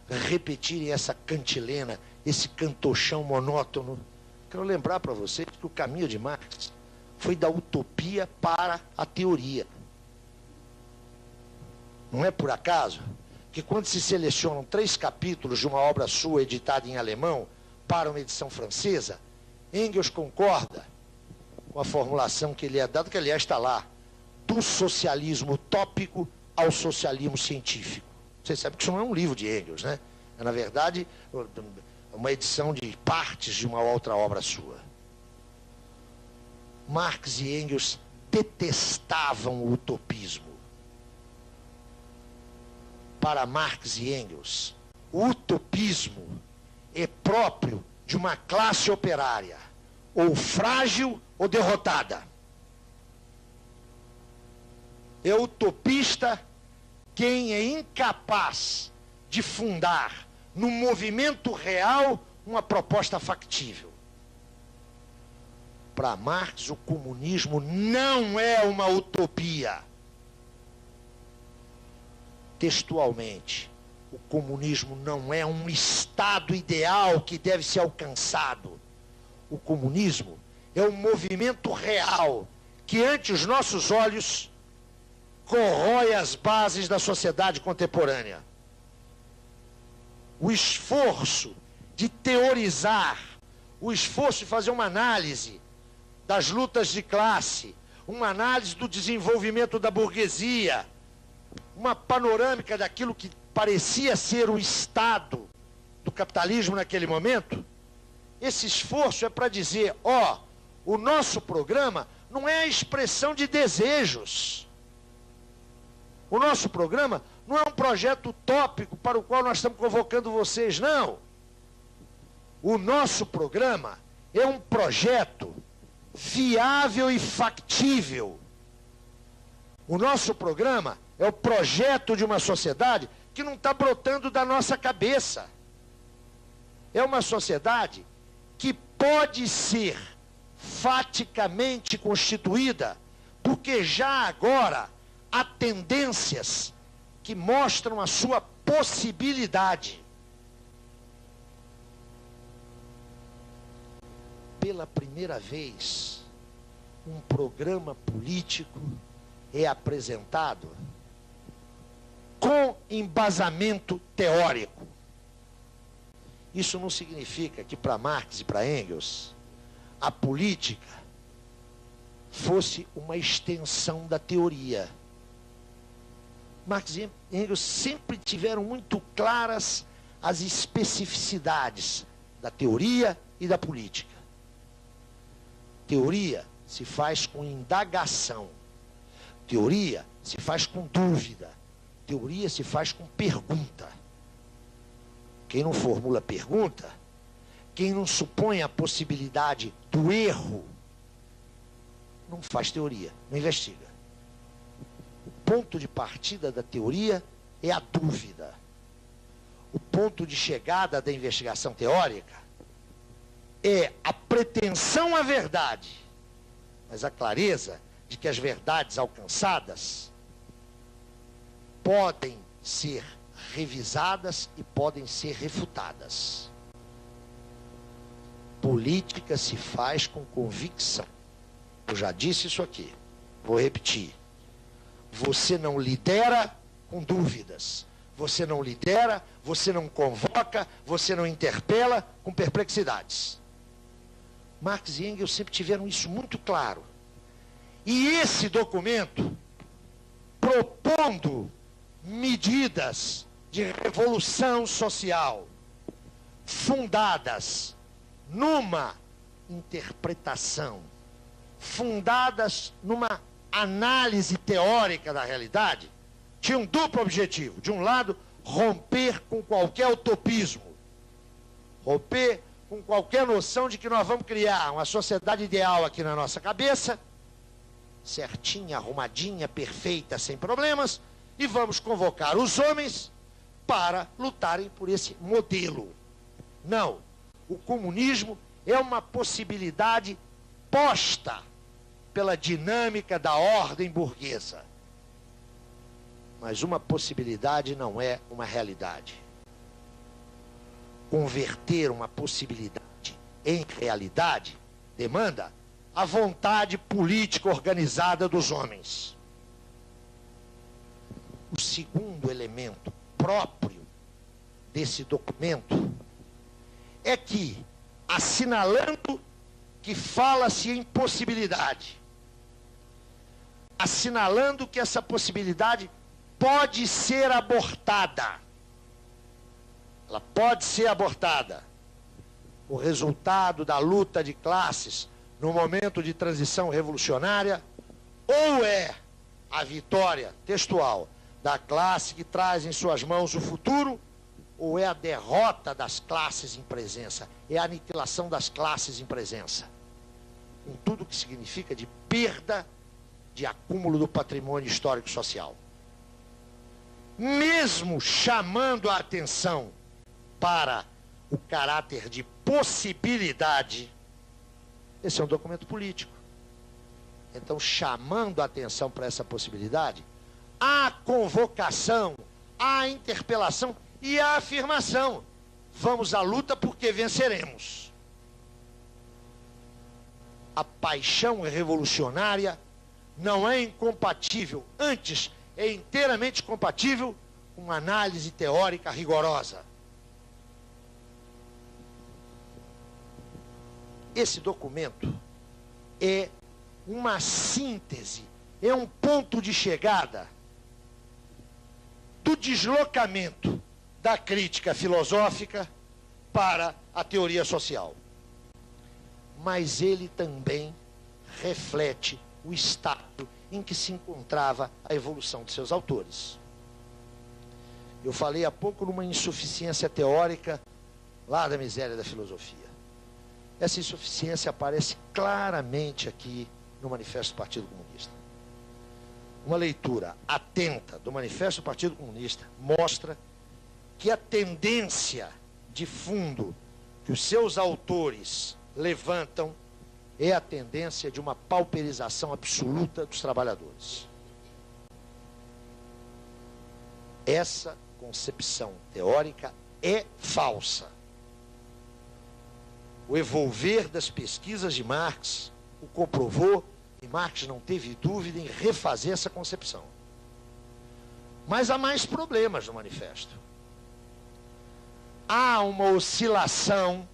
repetirem essa cantilena, esse cantochão monótono. Quero lembrar para vocês que o caminho de Marx foi da utopia para a teoria. Não é por acaso que, quando se selecionam 3 capítulos de uma obra sua editada em alemão para uma edição francesa, Engels concorda com a formulação que ele é dado, que aliás está lá, do socialismo utópico ao socialismo científico. Vocês sabem que isso não é um livro de Engels, né? É, na verdade, uma edição de partes de uma outra obra sua. Marx e Engels detestavam o utopismo. Para Marx e Engels, o utopismo é próprio de uma classe operária, ou frágil ou derrotada. É utopista quem é incapaz de fundar no movimento real uma proposta factível. Para Marx, o comunismo não é uma utopia. Textualmente, o comunismo não é um estado ideal que deve ser alcançado. O comunismo é um movimento real que, ante os nossos olhos, corrói as bases da sociedade contemporânea. O esforço de teorizar, o esforço de fazer uma análise das lutas de classe, uma análise do desenvolvimento da burguesia, uma panorâmica daquilo que parecia ser o estado do capitalismo naquele momento. Esse esforço é para dizer, ó, o nosso programa não é a expressão de desejos. O nosso programa não é um projeto utópico para o qual nós estamos convocando vocês, não. O nosso programa é um projeto viável e factível. O nosso programa é o projeto de uma sociedade que não está brotando da nossa cabeça. É uma sociedade que pode ser faticamente constituída, porque já agora há tendências que mostram a sua possibilidade. Pela primeira vez, um programa político é apresentado com embasamento teórico. Isso não significa que para Marx e para Engels a política fosse uma extensão da teoria. Marx e Engels sempre tiveram muito claras as especificidades da teoria e da política. Teoria se faz com indagação. Teoria se faz com dúvida. Teoria se faz com pergunta. Quem não formula pergunta, quem não supõe a possibilidade do erro, não faz teoria, não investiga. O ponto de partida da teoria é a dúvida. O ponto de chegada da investigação teórica é a pretensão à verdade, mas a clareza de que as verdades alcançadas podem ser revisadas e podem ser refutadas. Política se faz com convicção. Eu já disse isso aqui, vou repetir. Você não lidera com dúvidas. Você não lidera, você não convoca, você não interpela com perplexidades. Marx e Engels sempre tiveram isso muito claro. E esse documento, propondo medidas de revolução social fundadas numa interpretação, fundadas numa análise teórica da realidade, tinha um duplo objetivo. De um lado, romper com qualquer utopismo, romper com qualquer noção de que nós vamos criar uma sociedade ideal aqui na nossa cabeça, certinha, arrumadinha, perfeita, sem problemas, e vamos convocar os homens para lutarem por esse modelo. Não, o comunismo é uma possibilidade posta pela dinâmica da ordem burguesa. Mas uma possibilidade não é uma realidade. Converter uma possibilidade em realidade demanda a vontade política organizada dos homens. O segundo elemento próprio desse documento é que, assinalando que fala-se em possibilidade, assinalando que essa possibilidade pode ser abortada. Ela pode ser abortada. O resultado da luta de classes no momento de transição revolucionária, ou é a vitória textual da classe que traz em suas mãos o futuro, ou é a derrota das classes em presença, é a aniquilação das classes em presença, com tudo que significa de perda de acúmulo do patrimônio histórico social. Mesmo chamando a atenção para o caráter de possibilidade, esse é um documento político. Então, chamando a atenção para essa possibilidade, há convocação, há interpelação e há afirmação. Vamos à luta porque venceremos. A paixão revolucionária não é incompatível, antes é inteiramente compatível com uma análise teórica rigorosa. Esse documento é uma síntese, é um ponto de chegada do deslocamento da crítica filosófica para a teoria social. Mas ele também reflete o estado em que se encontrava a evolução de seus autores. Eu falei há pouco numa insuficiência teórica lá da miséria da filosofia. Essa insuficiência aparece claramente aqui no Manifesto do Partido Comunista. Uma leitura atenta do Manifesto do Partido Comunista mostra que a tendência de fundo que os seus autores levantam é a tendência de uma pauperização absoluta dos trabalhadores. Essa concepção teórica é falsa. O evolver das pesquisas de Marx o comprovou e Marx não teve dúvida em refazer essa concepção. Mas há mais problemas no manifesto. Há uma oscilação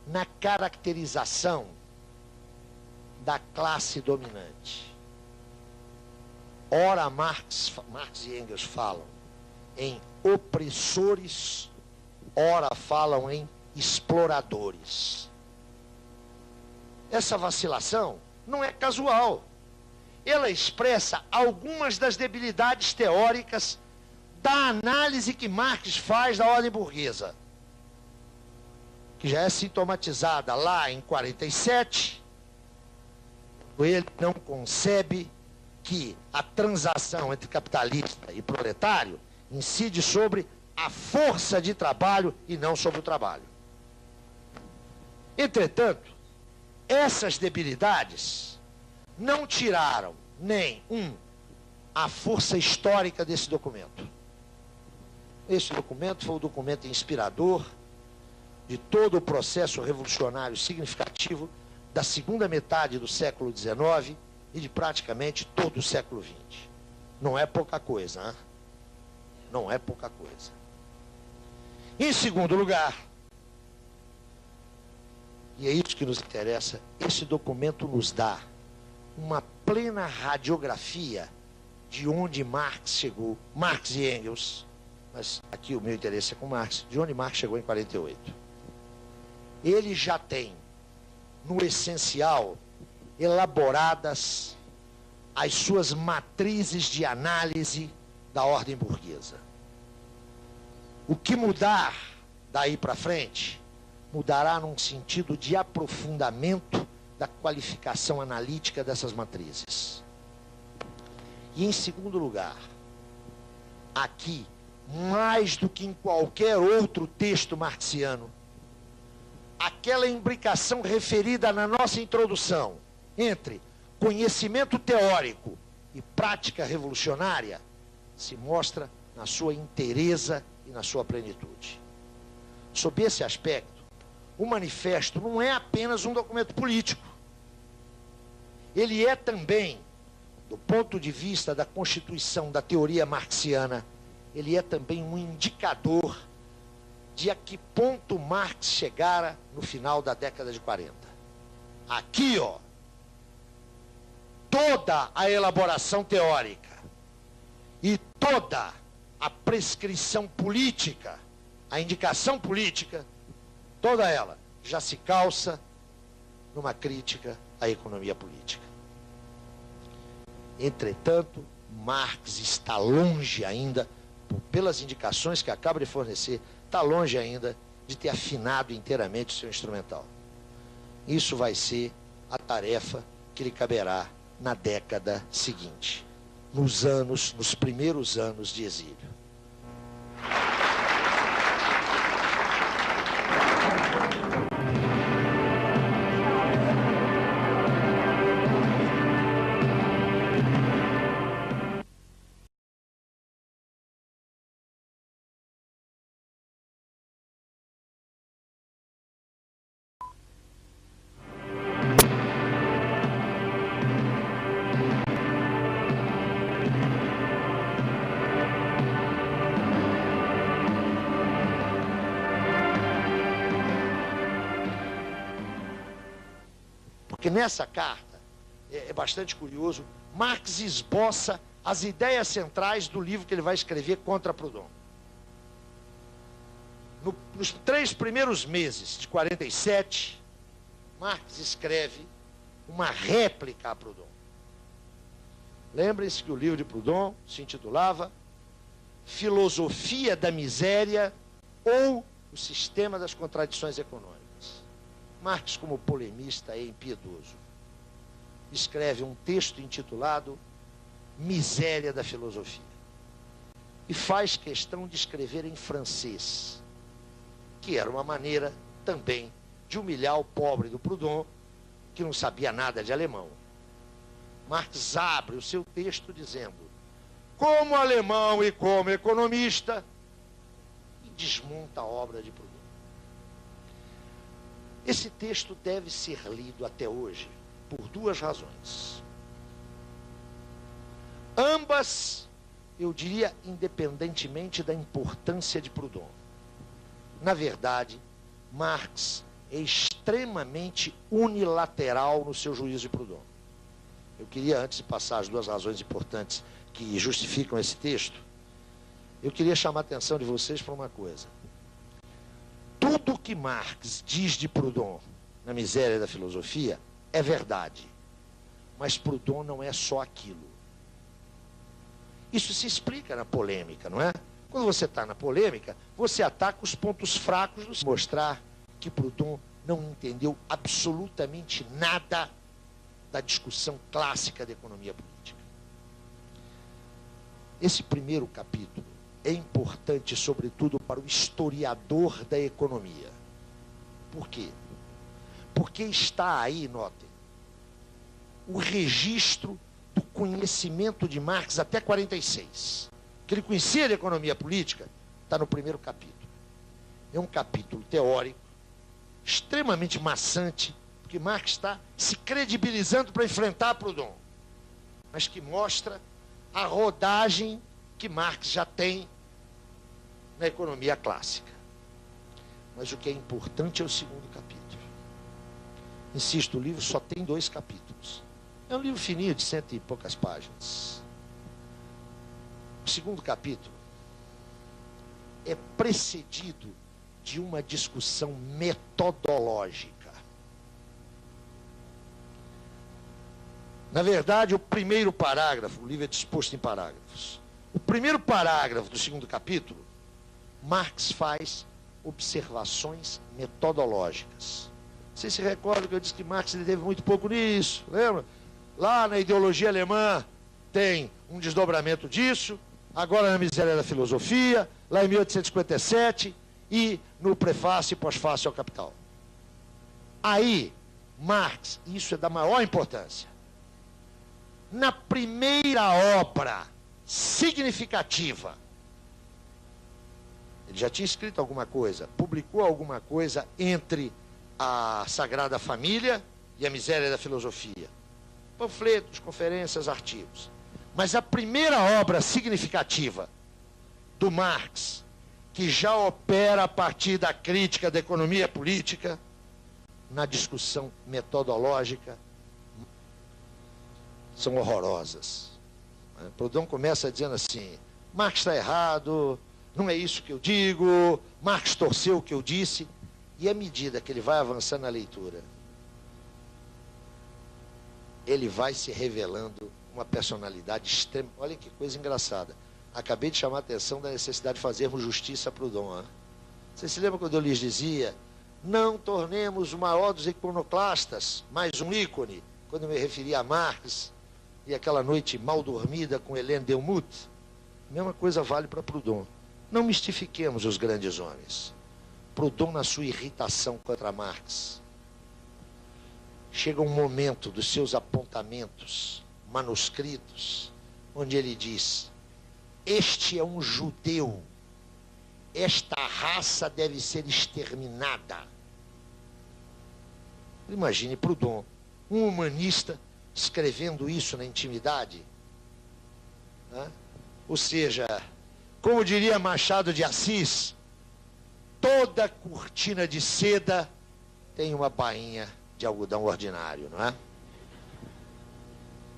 na caracterização da classe dominante. Ora, Marx e Engels falam em opressores, ora falam em exploradores. Essa vacilação não é casual. Ela expressa algumas das debilidades teóricas da análise que Marx faz da ordem burguesa, que já é sintomatizada lá em 47, ele não concebe que a transação entre capitalista e proletário incide sobre a força de trabalho e não sobre o trabalho. Entretanto, essas debilidades não tiraram nem a força histórica desse documento. Esse documento foi o documento inspirador de todo o processo revolucionário significativo da segunda metade do século XIX e de praticamente todo o século XX. Não é pouca coisa, hein? Não é pouca coisa. Em segundo lugar, e é isso que nos interessa, esse documento nos dá uma plena radiografia de onde Marx chegou, Marx e Engels, mas aqui o meu interesse é com Marx, de onde Marx chegou em 48. Ele já tem, no essencial, elaboradas as suas matrizes de análise da ordem burguesa. O que mudar daí para frente, mudará num sentido de aprofundamento da qualificação analítica dessas matrizes. E em segundo lugar, aqui, mais do que em qualquer outro texto marxiano, aquela imbricação referida na nossa introdução entre conhecimento teórico e prática revolucionária se mostra na sua inteireza e na sua plenitude. Sob esse aspecto, o manifesto não é apenas um documento político. Ele é também, do ponto de vista da constituição da teoria marxiana, ele é também um indicador de a que ponto Marx chegara no final da década de 40. Aqui, ó, toda a elaboração teórica e toda a prescrição política, a indicação política, toda ela já se calça numa crítica à economia política. Entretanto, Marx está longe ainda, pelas indicações que acaba de fornecer, está longe ainda de ter afinado inteiramente o seu instrumental. Isso vai ser a tarefa que lhe caberá na década seguinte, nos primeiros anos de exílio. Porque nessa carta, é bastante curioso, Marx esboça as ideias centrais do livro que ele vai escrever contra Proudhon. Nos 3 primeiros meses de 47, Marx escreve uma réplica a Proudhon. Lembrem-se que o livro de Proudhon se intitulava Filosofia da Miséria ou o Sistema das Contradições Econômicas. Marx, como polemista, é impiedoso. Escreve um texto intitulado Miséria da Filosofia. E faz questão de escrever em francês, que era uma maneira também de humilhar o pobre do Proudhon, que não sabia nada de alemão. Marx abre o seu texto dizendo, como alemão e como economista, e desmonta a obra de Proudhon. Esse texto deve ser lido até hoje por 2 razões. Ambas, eu diria, independentemente da importância de Proudhon. Na verdade, Marx é extremamente unilateral no seu juízo de Proudhon. Eu queria, antes de passar as 2 razões importantes que justificam esse texto, eu queria chamar a atenção de vocês para uma coisa. Tudo que Marx diz de Proudhon na Miséria da Filosofia é verdade. Mas Proudhon não é só aquilo. Isso se explica na polêmica, não é? Quando você está na polêmica, você ataca os pontos fracos do mostrar que Proudhon não entendeu absolutamente nada da discussão clássica da economia política. Esse primeiro capítulo é importante, sobretudo, para o historiador da economia. Por quê? Porque está aí, notem, o registro do conhecimento de Marx até 46. Que ele conhecia de economia política, está no primeiro capítulo. É um capítulo teórico, extremamente maçante, porque Marx está se credibilizando para enfrentar Proudhon, mas que mostra a rodagem que Marx já tem na economia clássica. Mas o que é importante é o segundo capítulo. Insisto, o livro só tem 2 capítulos. É um livro fininho, de 100 e poucas páginas. O segundo capítulo é precedido de uma discussão metodológica. Na verdade, o primeiro parágrafo, o livro é disposto em parágrafos. O primeiro parágrafo do segundo capítulo, Marx faz observações metodológicas. Vocês se recordam que eu disse que Marx teve muito pouco nisso, lembra? Lá na ideologia alemã tem um desdobramento disso, agora na Miséria da Filosofia, lá em 1857 e no prefácio e pós-fácio ao Capital. Aí, Marx, isso é da maior importância, na primeira obra significativa, ele já tinha escrito alguma coisa, publicou alguma coisa entre a Sagrada Família e a Miséria da Filosofia. Panfletos, conferências, artigos. Mas a primeira obra significativa do Marx, que já opera a partir da crítica da economia política, na discussão metodológica, são horrorosas. Proudhon começa dizendo assim, Marx está errado, não é isso que eu digo, Marx torceu o que eu disse, e à medida que ele vai avançando na leitura, ele vai se revelando uma personalidade extrema. Olha que coisa engraçada. Acabei de chamar a atenção da necessidade de fazermos justiça a Proudhon. Hein? Vocês se lembram quando eu lhes dizia, não tornemos o maior dos iconoclastas mais um ícone, quando eu me referia a Marx e aquela noite mal dormida com Hélène Delmout? A mesma coisa vale para Proudhon. Não mistifiquemos os grandes homens. Proudhon, na sua irritação contra Marx, chega um momento dos seus apontamentos manuscritos, onde ele diz, este é um judeu, esta raça deve ser exterminada. Imagine Proudhon, um humanista, escrevendo isso na intimidade. Né? Ou seja, como diria Machado de Assis, toda cortina de seda tem uma bainha de algodão ordinário, não é?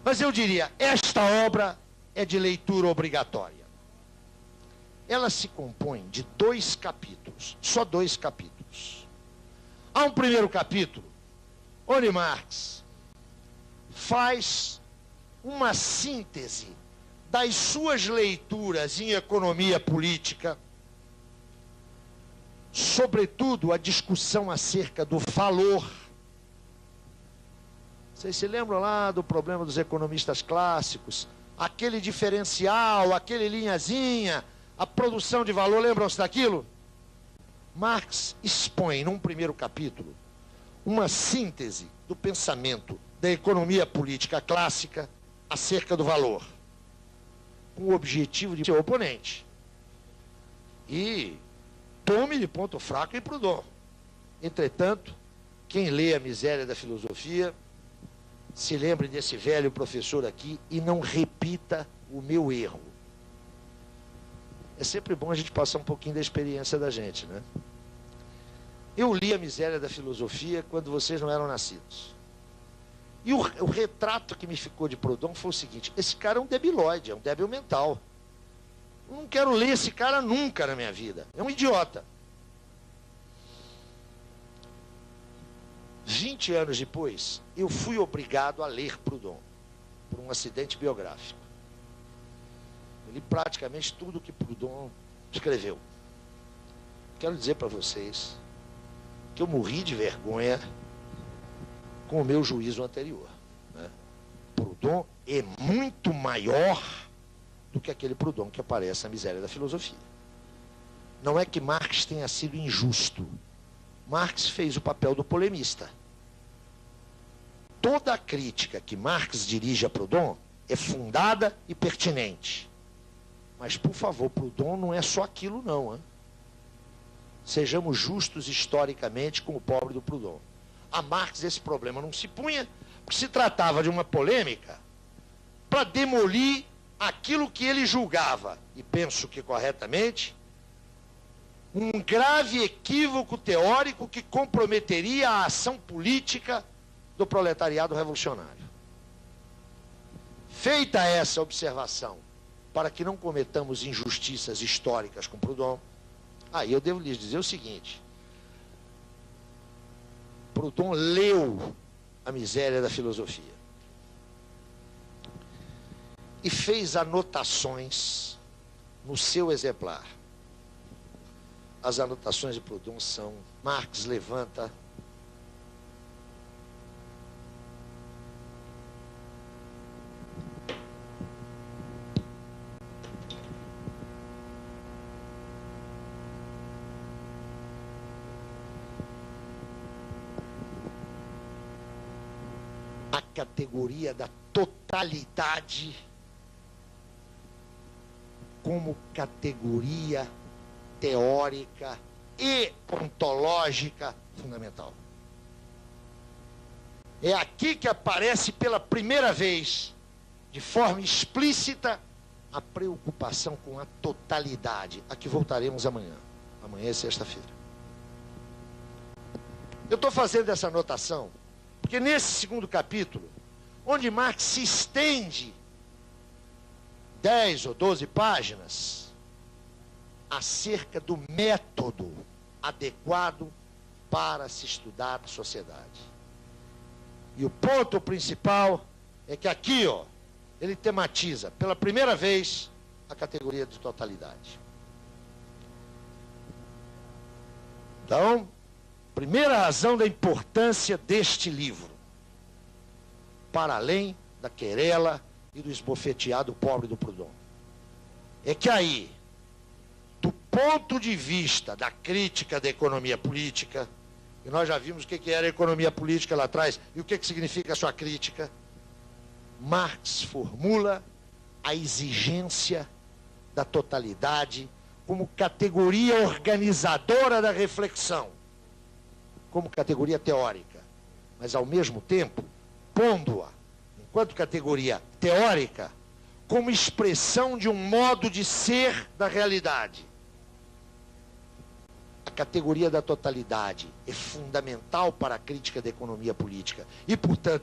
Mas eu diria, esta obra é de leitura obrigatória. Ela se compõe de 2 capítulos, só 2 capítulos. Há um primeiro capítulo, onde Marx faz uma síntese das suas leituras em economia política, sobretudo a discussão acerca do valor. Vocês se lembram lá do problema dos economistas clássicos? Aquele diferencial, aquele linhazinha, a produção de valor, lembram-se daquilo? Marx expõe, num primeiro capítulo, uma síntese do pensamento da economia política clássica acerca do valor, com o objetivo de seu oponente. E tome de ponto fraco em Proudhon. Entretanto, quem lê A Miséria da Filosofia, se lembre desse velho professor aqui e não repita o meu erro. É sempre bom a gente passar um pouquinho da experiência da gente, né? Eu li A Miséria da Filosofia quando vocês não eram nascidos. E o retrato que me ficou de Proudhon foi o seguinte: esse cara é um debilóide, é um débil mental. Eu não quero ler esse cara nunca na minha vida. É um idiota. 20 anos depois, eu fui obrigado a ler Proudhon, por um acidente biográfico. Eu li praticamente tudo que Proudhon escreveu. Quero dizer para vocês que eu morri de vergonha com o meu juízo anterior, né? Proudhon é muito maior do que aquele Proudhon que aparece na Miséria da Filosofia. Não é que Marx tenha sido injusto. Marx fez o papel do polemista. Toda a crítica que Marx dirige a Proudhon é fundada e pertinente. Mas, por favor, Proudhon não é só aquilo, não. Hein? Sejamos justos historicamente com o pobre do Proudhon. A Marx esse problema não se punha, porque se tratava de uma polêmica para demolir aquilo que ele julgava, e penso que corretamente, um grave equívoco teórico que comprometeria a ação política do proletariado revolucionário. Feita essa observação, para que não cometamos injustiças históricas com Proudhon, aí eu devo lhes dizer o seguinte: Proudhon leu A Miséria da Filosofia e fez anotações no seu exemplar. As anotações de Proudhon são: Marx levanta a categoria da totalidade como categoria teórica e ontológica fundamental. É aqui que aparece pela primeira vez, de forma explícita, a preocupação com a totalidade, a que voltaremos amanhã. Amanhã é sexta-feira. Eu estou fazendo essa anotação porque nesse segundo capítulo, onde Marx se estende 10 ou 12 páginas acerca do método adequado para se estudar a sociedade. E o ponto principal é que aqui, ó, ele tematiza pela primeira vez a categoria de totalidade. Então, primeira razão da importância deste livro, para além da querela e do esbofeteado pobre do Proudhon, é que aí, do ponto de vista da crítica da economia política, e nós já vimos o que era a economia política lá atrás e o que significa a sua crítica, Marx formula a exigência da totalidade como categoria organizadora da reflexão, como categoria teórica, mas ao mesmo tempo pondo-a, enquanto categoria teórica, como expressão de um modo de ser da realidade. A categoria da totalidade é fundamental para a crítica da economia política e, portanto,